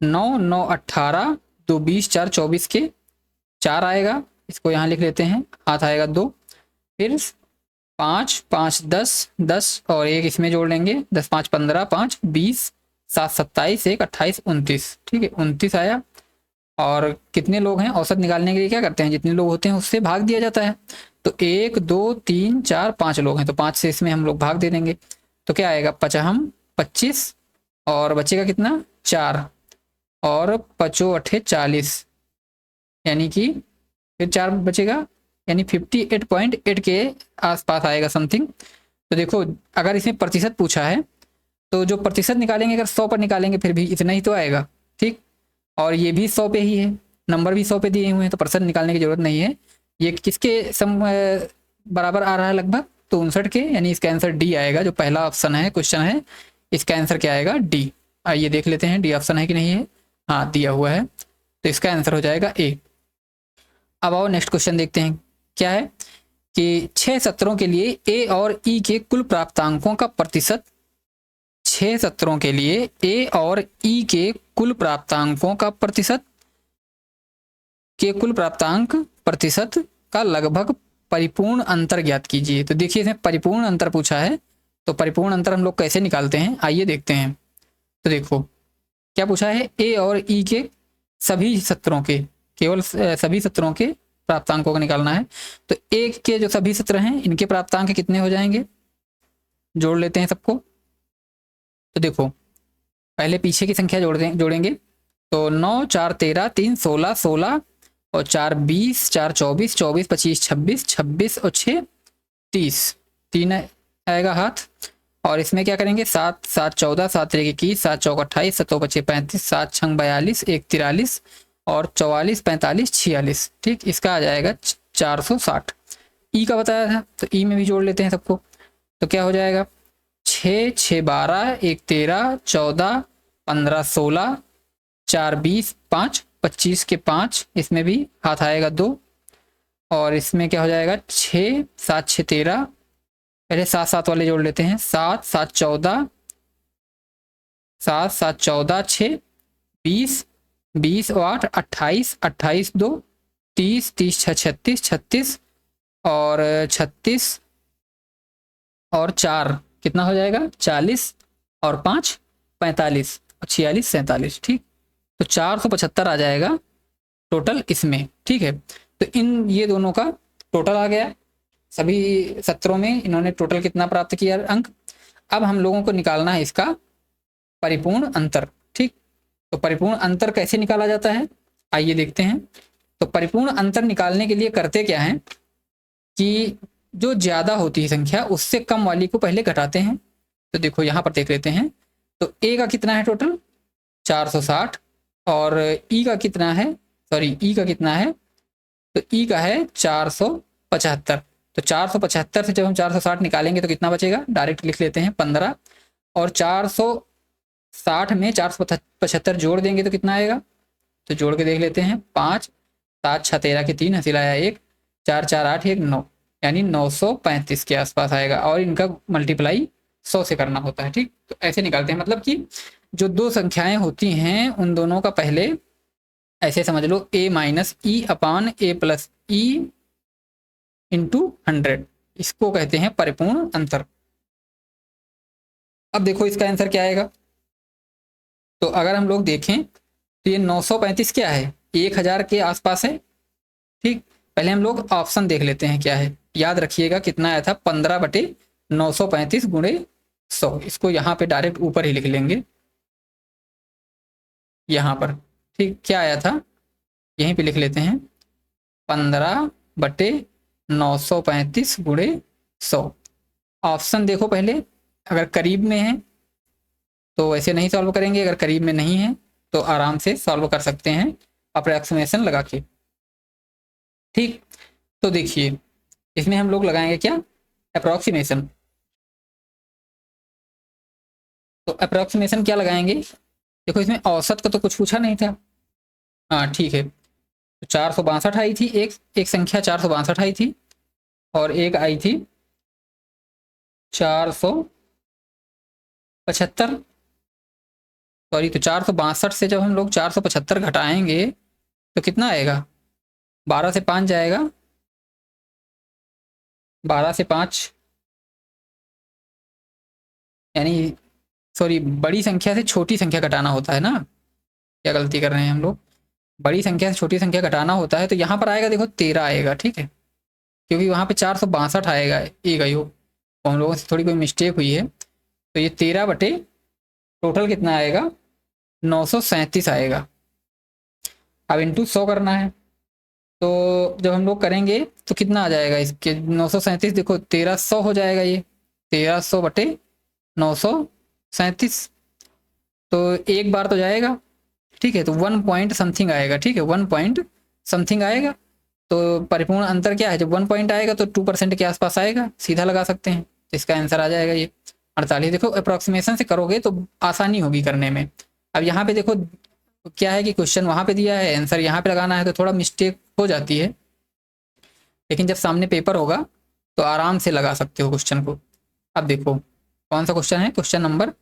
9 9 18 2 20 4 24 के 4 आएगा। इसको यहाँ लिख लेते हैं, हाथ आएगा 2, फिर 5 5 10 10 और 1 इसमें जोड़ लेंगे, 10 5 15 5 20 7 27 1 28 29। ठीक है, 29 आया। और कितने लोग हैं औसत निकालने के लिए क्या करते हैं, जितने लोग होते हैं उससे भाग दिया जाता है। तो 1 2 3 4 5 लोग हैं, तो 5 से इसमें हम लोग भाग दे देंगे। तो क्या आएगा, पचहम 25 और बचेगा कितना 4 और पचो अठे 40, यानी कि फिर 4 बचेगा, यानी 58.8 के आसपास आएगा समथिंग। तो देखो अगर इसमें प्रतिशत पूछा है तो जो प्रतिशत निकालेंगे अगर 100 पर निकालेंगे फिर भी इतना ही तो आएगा, ठीक। और ये भी 100 पे ही है, नंबर भी 100 पे दिए हुए हैं, तो प्रतिशत निकालने की जरूरत नहीं है। ये किसके बराबर आ रहा है लगभग, तो 59 के, यानी इसका आंसर डी आएगा। जो पहला ऑप्शन है क्वेश्चन है इसका आंसर क्या आएगा, डी। आइए देख लेते हैं डी ऑप्शन है कि नहीं है। हाँ दिया हुआ है, तो इसका आंसर हो जाएगा ए। अब आओ नेक्स्ट क्वेश्चन देखते हैं क्या है कि 6 सत्रों के लिए ए और ई के कुल प्राप्तांकों का प्रतिशत, 6 सत्रों के लिए ए और ई के कुल प्राप्तांकों का प्रतिशत के कुल प्राप्तांक प्रतिशत का लगभग परिपूर्ण अंतर ज्ञात कीजिए। तो देखिए इसमें परिपूर्ण अंतर पूछा है, तो परिपूर्ण अंतर हम लोग कैसे निकालते हैं आइए देखते हैं। तो देखो क्या पूछा है, ए और ई के सभी सत्रों के, केवल सभी सत्रों के प्राप्तांकों को निकालना है। तो ए के जो सभी सत्र हैं इनके प्राप्तांक कितने हो जाएंगे, जोड़ लेते हैं सबको। तो देखो पहले पीछे की संख्या जोड़ेंगे। तो 9 4 13 3 16 16 और 4 20 4 24 24 25 26 26 और 6 30, 3 आएगा हाथ। और इसमें क्या करेंगे, 7 7 14 7 1 21 7 चौक 28 7 25 35 7 6 42 1 43 और 44 45 46, ठीक। इसका आ जाएगा 460। ई का बताया था तो ई में भी जोड़ लेते हैं सबको। तो क्या हो जाएगा, 6 6 12 1 13 14 15 16 4 20 5 25 के 5, इसमें भी हाथ आएगा 2। और इसमें क्या हो जाएगा 6 7 6 13, पहले 7 7 वाले जोड़ लेते हैं। 7 7 14 7 7 14 6 20 20 और 8 28 28 2 30 30 6 36 36 और 36 और 4 कितना हो जाएगा 40 और 5 45 और 46 47, ठीक। तो 475 आ जाएगा टोटल इसमें, ठीक है। तो इन ये दोनों का टोटल आ गया, सभी सत्रों में इन्होंने टोटल कितना प्राप्त किया अंक। अब हम लोगों को निकालना है इसका परिपूर्ण अंतर, ठीक। तो परिपूर्ण अंतर कैसे निकाला जाता है आइए देखते हैं। तो परिपूर्ण अंतर निकालने के लिए करते क्या है कि जो ज्यादा होती है संख्या उससे कम वाली को पहले घटाते हैं। तो देखो यहाँ पर देख लेते हैं, तो ए का कितना है टोटल 460 और ई का कितना है, सॉरी ई का कितना है, तो ई का है 475। तो 475 से जब हम 460 निकालेंगे तो कितना बचेगा, डायरेक्ट लिख लेते हैं 15 और 460 में 475 जोड़ देंगे तो कितना आएगा, तो जोड़ के देख लेते हैं 5 7 6 13 के 3 हंसी लाया 1 4 4 8 1 9, यानी 935 के आसपास आएगा। और इनका मल्टीप्लाई 100 से करना होता है, ठीक। तो ऐसे निकालते हैं, मतलब कि जो दो संख्याएं होती हैं उन दोनों का पहले ऐसे समझ लो a minus E upon A plus E into 100, इसको कहते हैं परिपूर्ण अंतर। अब देखो इसका आंसर क्या आएगा। तो अगर हम लोग देखें तो ये 935 क्या है, 1000 के आसपास है, ठीक। पहले हम लोग ऑप्शन देख लेते हैं क्या है, याद रखिएगा कितना आया था 15/935 गुणे 100। इसको यहाँ पे डायरेक्ट ऊपर ही लिख लेंगे यहाँ पर, ठीक। क्या आया था यहीं पे लिख लेते हैं 15/935 गुणे 100। ऑप्शन देखो पहले, अगर करीब में है तो ऐसे नहीं सॉल्व करेंगे, अगर करीब में नहीं है तो आराम से सॉल्व कर सकते हैं अप्रॉक्सीमेशन लगा के, ठीक। तो देखिए इसमें हम लोग लगाएंगे क्या, अप्रॉक्सीमेशन। तो अप्रॉक्सीमेशन क्या लगाएंगे, देखो इसमें औसत का तो कुछ पूछा नहीं था, हाँ ठीक है। तो 462 आई थी, एक संख्या 462 आई थी और एक आई थी 475, सॉरी। तो 462 से जब हम लोग 475 घटाएंगे तो कितना आएगा, 12 से 5 जाएगा, 12 से 5 यानी सॉरी बड़ी संख्या से छोटी संख्या घटाना होता है ना, क्या गलती कर रहे हैं हम लोग, बड़ी संख्या से छोटी संख्या घटाना होता है। तो यहाँ पर आएगा देखो 13 आएगा, ठीक है। क्योंकि वहाँ पे 462 आएगा ए का योग, तो हम लोगों से थोड़ी कोई मिस्टेक हुई है। तो ये 13 बटे टोटल कितना आएगा, 937 आएगा। अब इंटू 100 करना है, तो जब हम लोग करेंगे तो कितना आ जाएगा इसके, 937 देखो 1300 हो जाएगा ये, 1300 बटे 937, तो एक बार तो जाएगा, ठीक है, तो 1 पॉइंट समथिंग आएगा, ठीक है, 1 पॉइंट समथिंग आएगा। तो परिपूर्ण अंतर क्या है, जब 1 पॉइंट आएगा तो 2% के आसपास आएगा, सीधा लगा सकते हैं, तो इसका आंसर आ जाएगा ये 48। देखो अप्रोक्सीमेशन से करोगे तो आसानी होगी करने में। अब यहाँ पे देखो क्या है कि क्वेश्चन वहाँ पे दिया है, आंसर यहाँ पे लगाना है, तो थोड़ा मिस्टेक हो जाती है, लेकिन जब सामने पेपर होगा तो आराम से लगा सकते हो क्वेश्चन को। अब देखो कौन सा क्वेश्चन है, क्वेश्चन नंबर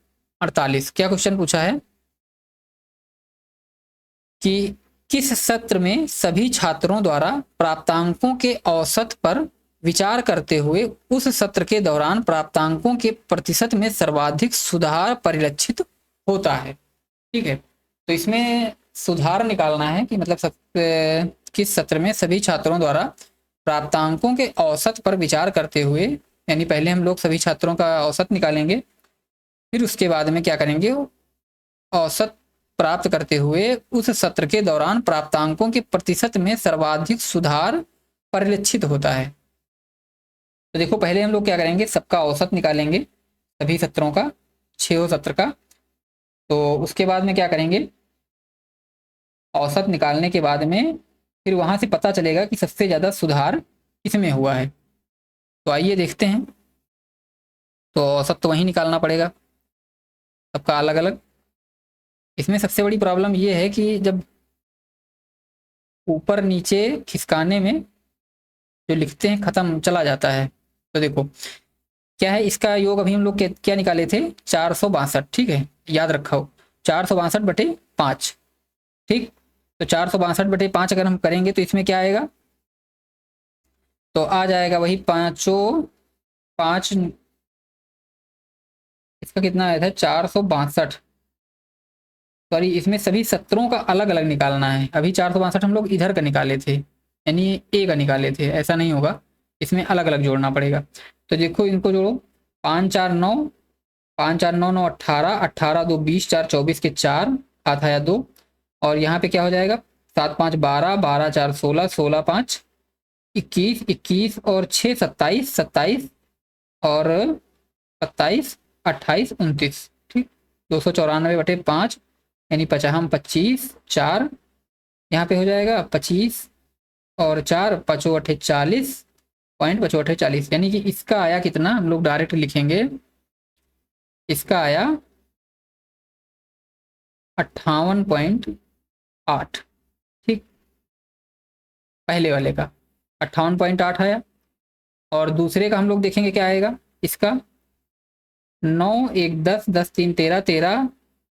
48। क्या क्वेश्चन पूछा है कि किस सत्र में सभी छात्रों द्वारा प्राप्तांकों के औसत पर विचार करते हुए उस सत्र के दौरान प्राप्तांकों के प्रतिशत में सर्वाधिक सुधार परिलक्षित होता है। ठीक है, तो इसमें सुधार निकालना है कि मतलब किस सत्र में सभी छात्रों द्वारा प्राप्तांकों के औसत पर विचार करते हुए, यानी पहले हम लोग सभी छात्रों का औसत निकालेंगे, फिर उसके बाद में क्या करेंगे, औसत प्राप्त करते हुए उस सत्र के दौरान प्राप्तांकों के प्रतिशत में सर्वाधिक सुधार परिलक्षित होता है। तो देखो पहले हम लोग क्या करेंगे, सबका औसत निकालेंगे, सभी सत्रों का, 6 सत्र का। तो उसके बाद में क्या करेंगे, औसत निकालने के बाद में फिर वहां से पता चलेगा कि सबसे ज़्यादा सुधार किसमें हुआ है। तो आइए देखते हैं। तो औसत तो वहीं निकालना पड़ेगा सबका अलग अलग। इसमें सबसे बड़ी प्रॉब्लम ये है कि जब ऊपर नीचे खिसकाने में जो लिखते हैं ख़त्म चला जाता है। तो देखो क्या है, इसका योग अभी हम लोग क्या निकाले थे, 462, ठीक है, याद रखो 462 बटे 5, ठीक। तो 462 बटे 5 अगर हम करेंगे तो इसमें क्या आएगा, तो आ जाएगा वही पाँचों 5, इसका कितना आया था 462, सॉरी इसमें सभी सत्रों का अलग अलग निकालना है। अभी 462 हम लोग इधर का निकाले थे, यानी ए का निकाले थे, ऐसा नहीं होगा, इसमें अलग अलग जोड़ना पड़ेगा। तो देखो इनको जोड़ो, 5 4 9, 5 4 9 9 18, 18 2 20, 4 24 के 4, हाथ आया 2, और यहाँ पे क्या हो जाएगा, 7 5 12, 12 4 16, 16 5 21, 21 और 6 27, 27 और 27 28 29, ठीक। 294 बटे 5 यानी 50 25 4, यहाँ पे हो जाएगा 25 और 4 5 अठे 40.5 यानी कि इसका आया कितना, हम लोग डायरेक्ट लिखेंगे, इसका आया 58.8, ठीक। पहले वाले का 58.8 आया, और दूसरे का हम लोग देखेंगे क्या आएगा, इसका 9 1 10, 10 3 13, 13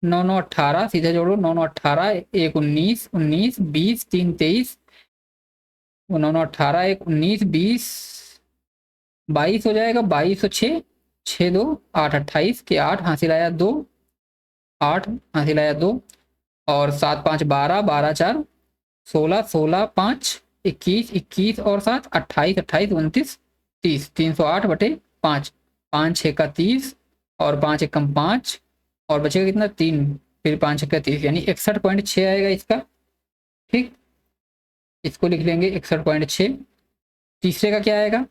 9 9 18, सीधे जोड़ो, 9 9 18, 1 19, 19 20 3 23, 9 9 18 1 19 20 22 हो जाएगा, 22 और 6 6 2 8 28 के 8, हासिल आया 2, 8 हासिल आया 2, और 7 5 12, 12 4 16, 16 5 21, 21 और 7 28, 28 29 30, 308 बटे 5, 5 6 का 30 और 5 1 कम 5, और बचेगा कितना 3, फिर 5 6 का 30 यानी 61.6 आएगा इसका, ठीक। इसको लिख लेंगे 61.6। तीसरे का क्या आएगा,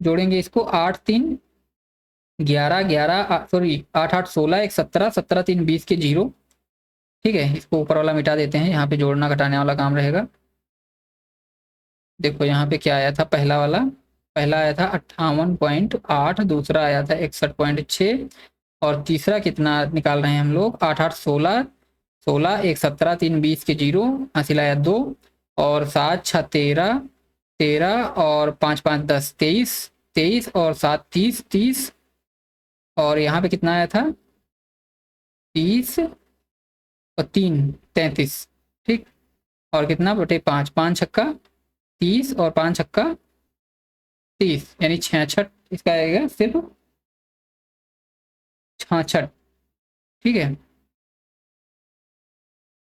जोड़ेंगे इसको, 8 3 11 11, सॉरी 8 8 16, 1 17, 17 3 20 के 0, ठीक है। इसको ऊपर वाला मिटा देते हैं, यहाँ पे जोड़ना घटाने वाला काम रहेगा। देखो यहाँ पे क्या आया था, पहला वाला, पहला आया था 58.8, दूसरा आया था 61.6, और तीसरा कितना निकाल रहे हैं हम लोग, 8 8 16, 16 1 17 3 20 के 0, हासिल आया 2, और 7 6 13, 13 और 5 5 10 23, 23 और 7 30, 30, और यहाँ पे कितना आया था 30 और 3 33, ठीक। और कितना बटे 5, 5 छक्का 30 और 5 छक्का 30 यानी 66, इसका आएगा सिर्फ 66, ठीक है।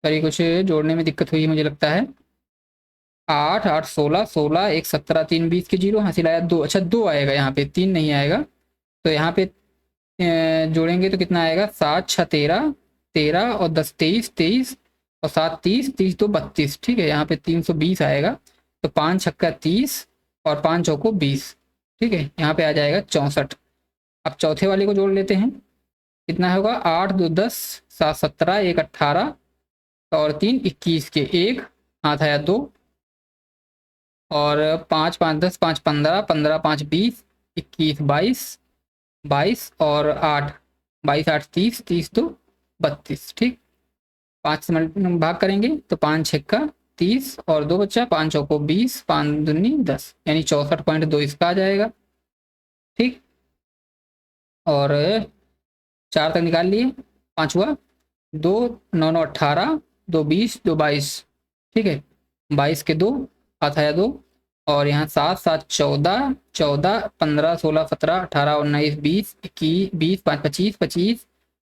पर ये कुछ जोड़ने में दिक्कत हुई मुझे लगता है। 8 8 16 16 1 17 3 20 के जीरो, हासिल आया 2। अच्छा 2 आएगा यहाँ पे, 3 नहीं आएगा। तो यहाँ पे जोड़ेंगे तो कितना आएगा, 7 6 13, 13 और 10 23, 23 और 7 30, 30 2 32। ठीक है, यहाँ पे 320 आएगा। तो 5 छक्का 30 और 5 चौको 20। ठीक है, यहाँ पे आ जाएगा 64। अब चौथे वाले को जोड़ लेते हैं, कितना होगा, 8 2 10, 7 17, 1 18 और 3 21 के एक, हाथ आया 2 और 5 5 10, 5 15, 15 5 20, 21 22, 22 और 8, 22 8 30, 30 2 32। ठीक, 5 से भाग करेंगे तो 5 छक्का 30 और 2 बच्चा, 5 चौको 20, 5 दूनी 10, यानी 64.2 इसका आ जाएगा। ठीक, और 4 तक निकाल लिए, पाँचवा 2 9 9 18, 2 20, 2 22। ठीक है, 22 के 2, हाथ आया 2 और यहाँ 7 7 14, 14 15 16 17 18 19 20 21 20, 5 25, 25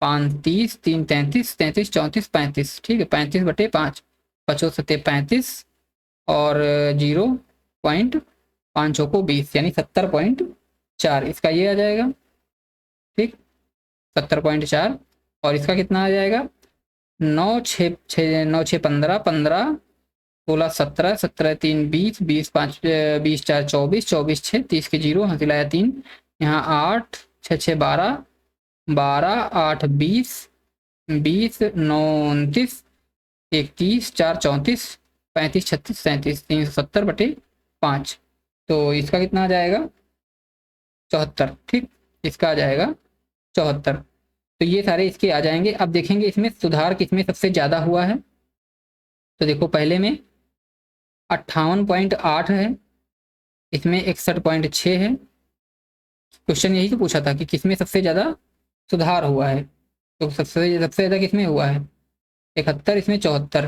5 30, 3 33, 33 34 35। ठीक है, 35/5, 5 सत्ते 35 और 0.5 चौको 20, यानी 70.4 इसका ये आ जाएगा। ठीक, 70.4 और इसका कितना आ जाएगा, 9 6 6 9 6 15, 15 16 17, 17 3 20, 20 5 20 4 24, 24 6 30 के जीरो, हासिल आया 3। यहाँ 8 6 6 12, 12 8 20, 20 9 29, 31 4 34, 35 36 37, 370/5। तो इसका कितना आ जाएगा, 74। ठीक, इसका आ जाएगा 74। तो ये सारे इसके आ जाएंगे। अब देखेंगे इसमें सुधार किसमें सबसे ज़्यादा हुआ है। तो देखो पहले में 58.8 है, इसमें 61.6 है। क्वेश्चन यही तो पूछा था कि किसमें सबसे ज़्यादा सुधार हुआ है, तो सबसे सबसे ज़्यादा किसमें हुआ है, 71, इसमें 74,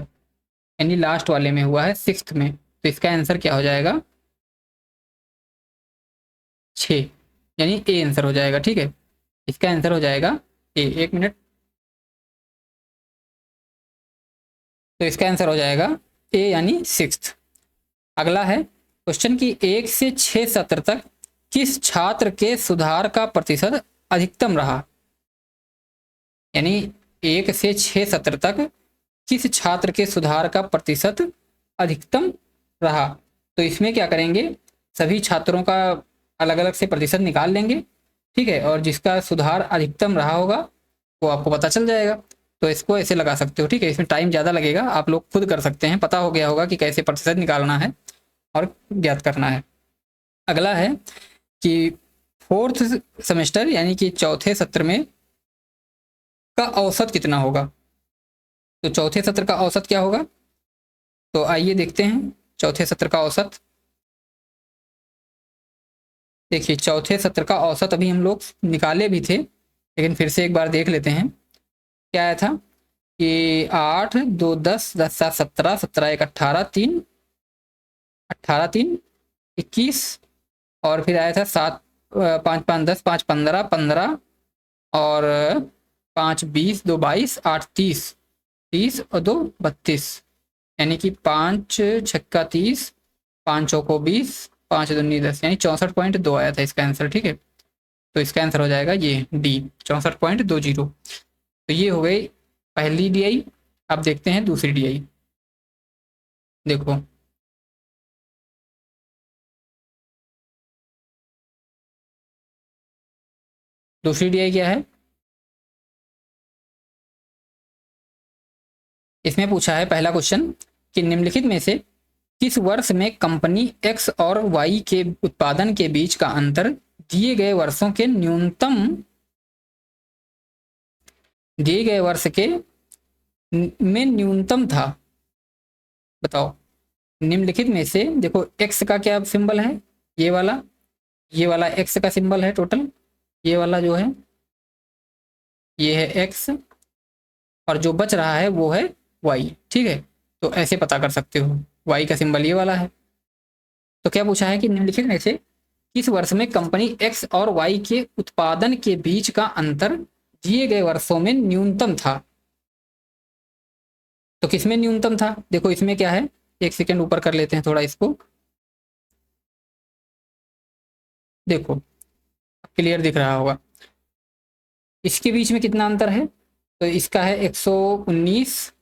यानी लास्ट वाले में हुआ है, सिक्स्थ में। तो इसका आंसर क्या हो जाएगा, 6, यानी ए आंसर हो जाएगा। ठीक है, इसका आंसर हो जाएगा ए। 1 मिनट, तो इसका आंसर हो जाएगा ए, यानी सिक्स्थ। अगला है क्वेश्चन की 1 से 6 सत्र तक किस छात्र के सुधार का प्रतिशत अधिकतम रहा, यानी 1 से 6 सत्र तक किस छात्र के सुधार का प्रतिशत अधिकतम रहा। तो इसमें क्या करेंगे, सभी छात्रों का अलग अलग से प्रतिशत निकाल लेंगे। ठीक है, और जिसका सुधार अधिकतम रहा होगा वो आपको पता चल जाएगा। तो इसको ऐसे लगा सकते हो। ठीक है, इसमें टाइम ज़्यादा लगेगा, आप लोग खुद कर सकते हैं, पता हो गया होगा कि कैसे प्रतिशत निकालना है और ज्ञात करना है। अगला है कि फोर्थ सेमेस्टर यानी कि चौथे सत्र में का औसत कितना होगा। तो चौथे सत्र का औसत क्या होगा, तो आइए देखते हैं चौथे सत्र का औसत। देखिए चौथे सत्र का औसत अभी हम लोग निकाले भी थे, लेकिन फिर से एक बार देख लेते हैं। क्या आया था कि 8 2 10, 10 7 17, 17 1 18, 3 18 3 21 और फिर आया था 7 5 5 10, 5 15, 15 और 5 20, 2 22, 8 30, 30 और 2 32, यानी कि 5 छक्का 30, 5 चौको 20, 5 दूनी 10, यानी 64.2 आया था इसका आंसर। ठीक है, तो इसका आंसर हो जाएगा ये डी, 64.20। तो ये हो गई पहली डीआई। अब देखते हैं दूसरी डीआई। देखो दूसरी डीआई क्या है, इसमें पूछा है पहला क्वेश्चन कि निम्नलिखित में से किस वर्ष में कंपनी एक्स और वाई के उत्पादन के बीच का अंतर दिए गए वर्षों के न्यूनतम, दिए गए वर्ष के में न्यूनतम था। बताओ निम्नलिखित में से, देखो एक्स का क्या सिंबल है, ये वाला एक्स का सिंबल है टोटल, ये वाला जो है ये है एक्स और जो बच रहा है वो है वाई। ठीक है, तो ऐसे पता कर सकते हो, वाई का सिंबल ये वाला है। तो क्या पूछा है कि निम्नलिखित में से किस वर्ष में कंपनी एक्स और वाई के उत्पादन के बीच का अंतर दिए गए वर्षों में न्यूनतम था। तो किसमें न्यूनतम था, देखो इसमें क्या है, एक सेकेंड ऊपर कर लेते हैं थोड़ा इसको। देखो क्लियर दिख रहा होगा। इसके बीच में कितना अंतर है, तो इसका है 119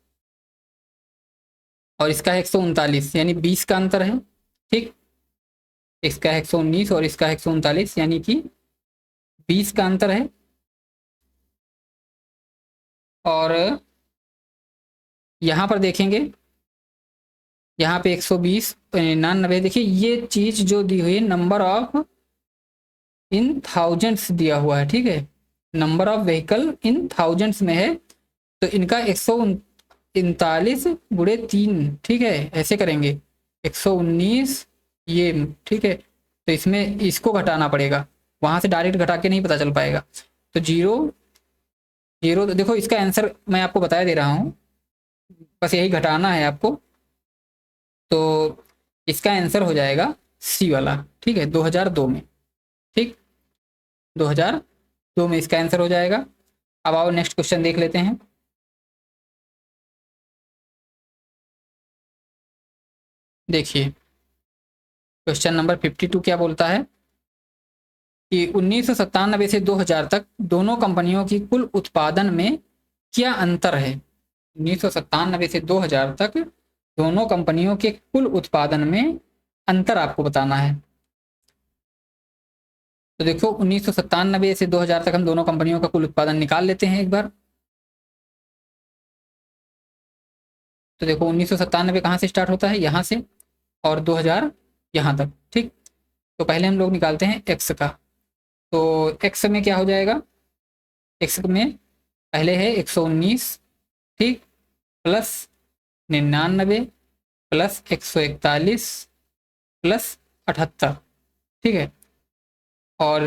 और इसका है 139, यानी 20 का अंतर है। ठीक, इसका है 119 और इसका है 139, यानी कि 20 का अंतर है। और यहाँ पर देखेंगे, यहाँ पे 120 99, देखिए ये चीज जो दी हुई है नंबर ऑफ इन थाउजेंड्स दिया हुआ है। ठीक है, number of vehicle in thousands में है, तो इनका 139 गुणे 3, ठीक है, ऐसे करेंगे 119 ये, ठीक है। तो इसमें इसको घटाना पड़ेगा, वहां से डायरेक्ट घटा के नहीं पता चल पाएगा। तो 0 तो देखो इसका आंसर मैं आपको बता दे रहा हूँ, बस यही घटाना है आपको। तो इसका आंसर हो जाएगा सी वाला, ठीक है, 2002 में। ठीक, 2002 में इसका आंसर हो जाएगा। अब आओ नेक्स्ट क्वेश्चन देख लेते हैं। देखिए क्वेश्चन नंबर 52 क्या बोलता है कि 1997 से 2000 तक दोनों कंपनियों की कुल उत्पादन में क्या अंतर है। 1997 से 2000 तक दोनों कंपनियों के कुल उत्पादन में अंतर आपको बताना है। तो देखो 1997 से 2000 तक हम दोनों कंपनियों का कुल उत्पादन निकाल लेते हैं एक बार। तो देखो 1997 कहाँ से स्टार्ट होता है, यहाँ से, और 2000 यहाँ तक। ठीक, तो पहले हम लोग निकालते हैं एक्स का। तो एक्स में क्या हो जाएगा, एक्स में पहले है 119, ठीक, प्लस 99 प्लस 141 प्लस 78, ठीक है। और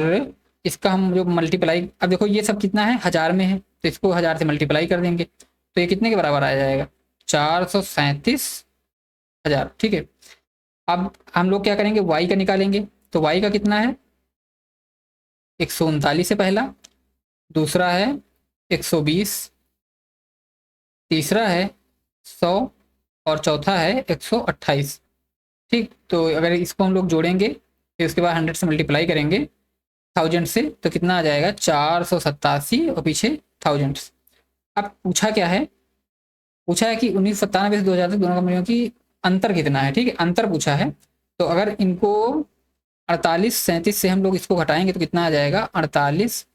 इसका हम जो मल्टीप्लाई, अब देखो ये सब कितना है, 1000 में है, तो इसको 1000 से मल्टीप्लाई कर देंगे, तो ये कितने के बराबर आ जाएगा, 437,000। ठीक है, अब हम लोग क्या करेंगे, वाई का निकालेंगे। तो वाई का कितना है, 139 है पहला, दूसरा है 120, तीसरा है 100 और चौथा है 128। ठीक, तो अगर इसको हम लोग जोड़ेंगे फिर उसके बाद 100 से मल्टीप्लाई करेंगे 1000 से, तो कितना आ जाएगा, 487 और पीछे 1000। अब पूछा क्या है, पूछा है कि 1997 से 2000 तक दोनों कंपनियों की अंतर कितना है। ठीक है, अंतर पूछा है। तो अगर इनको 48 37 से हम लोग इसको घटाएंगे तो कितना आ जाएगा, 48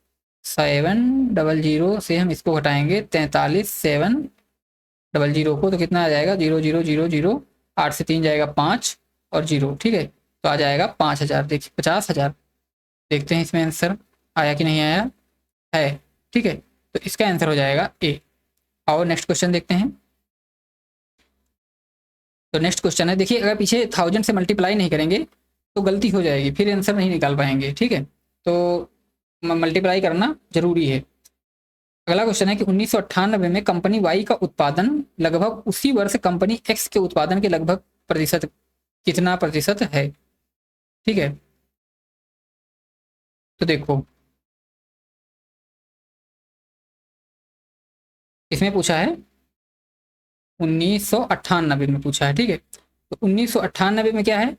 700 से हम इसको घटाएंगे 43 700 को, तो कितना आ जाएगा, 0000, 8 से 3 जाएगा 5 और 0। ठीक है, तो आ जाएगा 5000। देखिए 50,000। देखते हैं इसमें आंसर आया कि नहीं आया है। ठीक है, तो इसका आंसर हो जाएगा ए। और नेक्स्ट क्वेश्चन देखते हैं। तो नेक्स्ट क्वेश्चन है, देखिए अगर पीछे 1000 से मल्टीप्लाई नहीं करेंगे तो गलती हो जाएगी, फिर आंसर नहीं निकाल पाएंगे। ठीक है, तो मल्टीप्लाई करना जरूरी है। अगला क्वेश्चन है कि 1998 में कंपनी वाई का उत्पादन लगभग उसी वर्ष कंपनी एक्स के उत्पादन के लगभग प्रतिशत कितना प्रतिशत है। ठीक है, तो देखो इसमें पूछा है 1998 में पूछा है। ठीक है, तो 1998 में क्या है,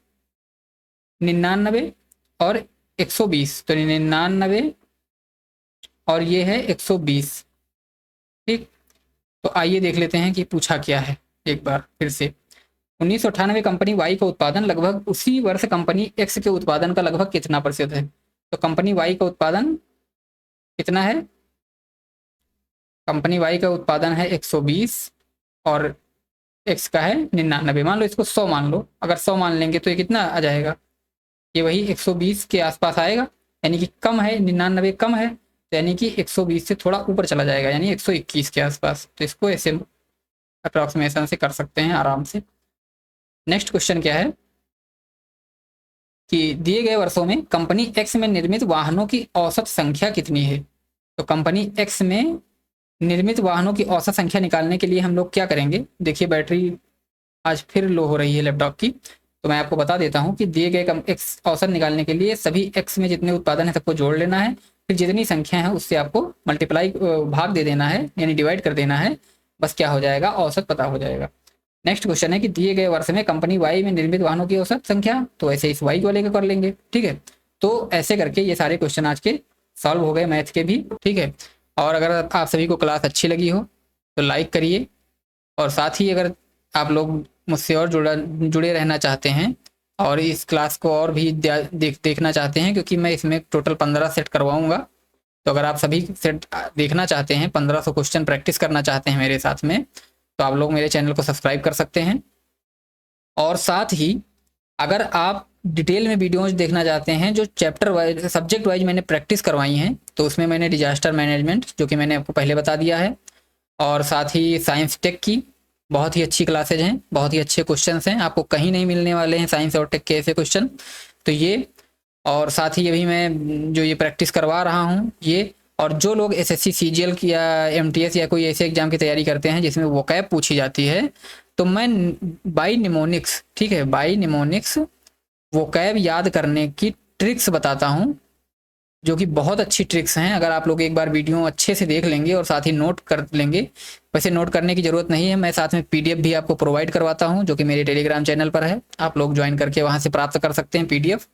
99 और 120, तो 99 और ये है 120। ठीक, तो आइए देख लेते हैं कि पूछा क्या है एक बार फिर से। 1998 कंपनी वाई का उत्पादन लगभग उसी वर्ष कंपनी एक्स के उत्पादन का लगभग कितना प्रतिशत है। तो कंपनी वाई का उत्पादन कितना है, कंपनी वाई का उत्पादन है 120 और एक्स का है 99। मान लो इसको 100 मान लो, अगर 100 मान लेंगे तो ये कितना आ जाएगा, ये वही 120 के आसपास आएगा, यानी कि कम है, 99 कम है, तो यानी कि 120 से थोड़ा ऊपर चला जाएगा, यानी 121 के आसपास। तो इसको ऐसे अप्रॉक्सीमेशन से कर सकते हैं आराम से। नेक्स्ट क्वेश्चन क्या है कि दिए गए वर्षों में कंपनी एक्स में निर्मित वाहनों की औसत संख्या कितनी है। तो कंपनी एक्स में निर्मित वाहनों की औसत संख्या निकालने के लिए हम लोग क्या करेंगे, देखिए बैटरी आज फिर लो हो रही है लैपटॉप की, तो मैं आपको बता देता हूँ कि दिए गए एक्स औसत निकालने के लिए सभी एक्स में जितने उत्पादन है सबको जोड़ लेना है, फिर जितनी संख्या है उससे आपको मल्टीप्लाई भाग दे देना है, यानी डिवाइड कर देना है, बस क्या हो जाएगा, औसत पता हो जाएगा। नेक्स्ट क्वेश्चन है कि दिए गए वर्ष में कंपनी वाई में निर्मित वाहनों की औसत संख्या, तो ऐसे इस वाई को लेकर कर लेंगे। ठीक है, तो ऐसे करके ये सारे क्वेश्चन आज के सॉल्व हो गए मैथ के भी। ठीक है, और अगर आप सभी को क्लास अच्छी लगी हो तो लाइक करिए, और साथ ही अगर आप लोग मुझसे और जुड़े रहना चाहते हैं और इस क्लास को और भी देखना चाहते हैं, क्योंकि मैं इसमें टोटल 15 सेट करवाऊंगा, तो अगर आप सभी सेट देखना चाहते हैं, 1500 क्वेश्चन प्रैक्टिस करना चाहते हैं मेरे साथ में, तो आप लोग मेरे चैनल को सब्सक्राइब कर सकते हैं। और साथ ही अगर आप डिटेल में वीडियोज देखना चाहते हैं जो चैप्टर वाइज सब्जेक्ट वाइज मैंने प्रैक्टिस करवाई हैं, तो उसमें मैंने डिजास्टर मैनेजमेंट, जो कि मैंने आपको पहले बता दिया है, और साथ ही साइंस टेक की बहुत ही अच्छी क्लासेज हैं, बहुत ही अच्छे क्वेश्चंस हैं, आपको कहीं नहीं मिलने वाले हैं साइंस और टेक के ऐसे क्वेश्चन। तो ये, और साथ ही अभी मैं जो ये प्रैक्टिस करवा रहा हूँ ये, और जो लोग एसएससी सीजीएल की या एमटीएस या कोई ऐसे एग्जाम की तैयारी करते हैं जिसमें वोकैब पूछी जाती है, तो मैं बाय निमोनिक्स, ठीक है, बाय निमोनिक्स वोकैब याद करने की ट्रिक्स बताता हूँ, जो कि बहुत अच्छी ट्रिक्स हैं। अगर आप लोग एक बार वीडियो अच्छे से देख लेंगे और साथ ही नोट कर लेंगे, वैसे नोट करने की ज़रूरत नहीं है, मैं साथ में पीडीएफ भी आपको प्रोवाइड करवाता हूँ, जो कि मेरे टेलीग्राम चैनल पर है, आप लोग ज्वाइन करके वहाँ से प्राप्त कर सकते हैं पीडीएफ।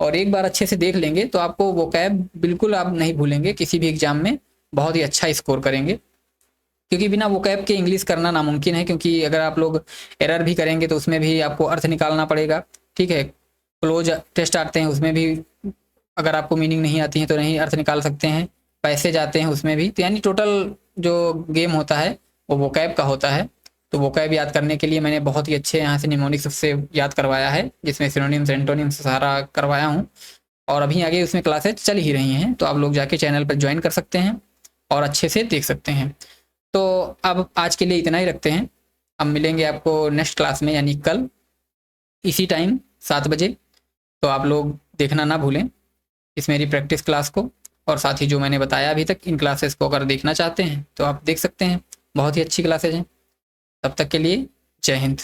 और एक बार अच्छे से देख लेंगे तो आपको वोकैब बिल्कुल आप नहीं भूलेंगे, किसी भी एग्जाम में बहुत ही अच्छा स्कोर करेंगे, क्योंकि बिना वोकैब के इंग्लिश करना नामुमकिन है, क्योंकि अगर आप लोग एरर भी करेंगे तो उसमें भी आपको अर्थ निकालना पड़ेगा। ठीक है, क्लोज टेस्ट आते हैं, उसमें भी अगर आपको मीनिंग नहीं आती है तो नहीं अर्थ निकाल सकते हैं, पैसे जाते हैं उसमें भी, तो यानी टोटल जो गेम होता है वो वोकैब का होता है। तो वोकैब याद करने के लिए मैंने बहुत ही अच्छे यहाँ से निमोनिक्स से याद करवाया है, जिसमें सिनोनिम्स एंटोनिम्स सारा करवाया हूँ, और अभी आगे उसमें क्लासेज चल ही रही हैं, तो आप लोग जाके चैनल पर ज्वाइन कर सकते हैं और अच्छे से देख सकते हैं। तो अब आज के लिए इतना ही रखते हैं, अब मिलेंगे आपको नेक्स्ट क्लास में, यानी कल इसी टाइम 7 बजे। तो आप लोग देखना ना भूलें इस मेरी प्रैक्टिस क्लास को, और साथ ही जो मैंने बताया अभी तक, इन क्लासेस को अगर देखना चाहते हैं तो आप देख सकते हैं, बहुत ही अच्छी क्लासेज हैं। तब तक के लिए जय हिंद।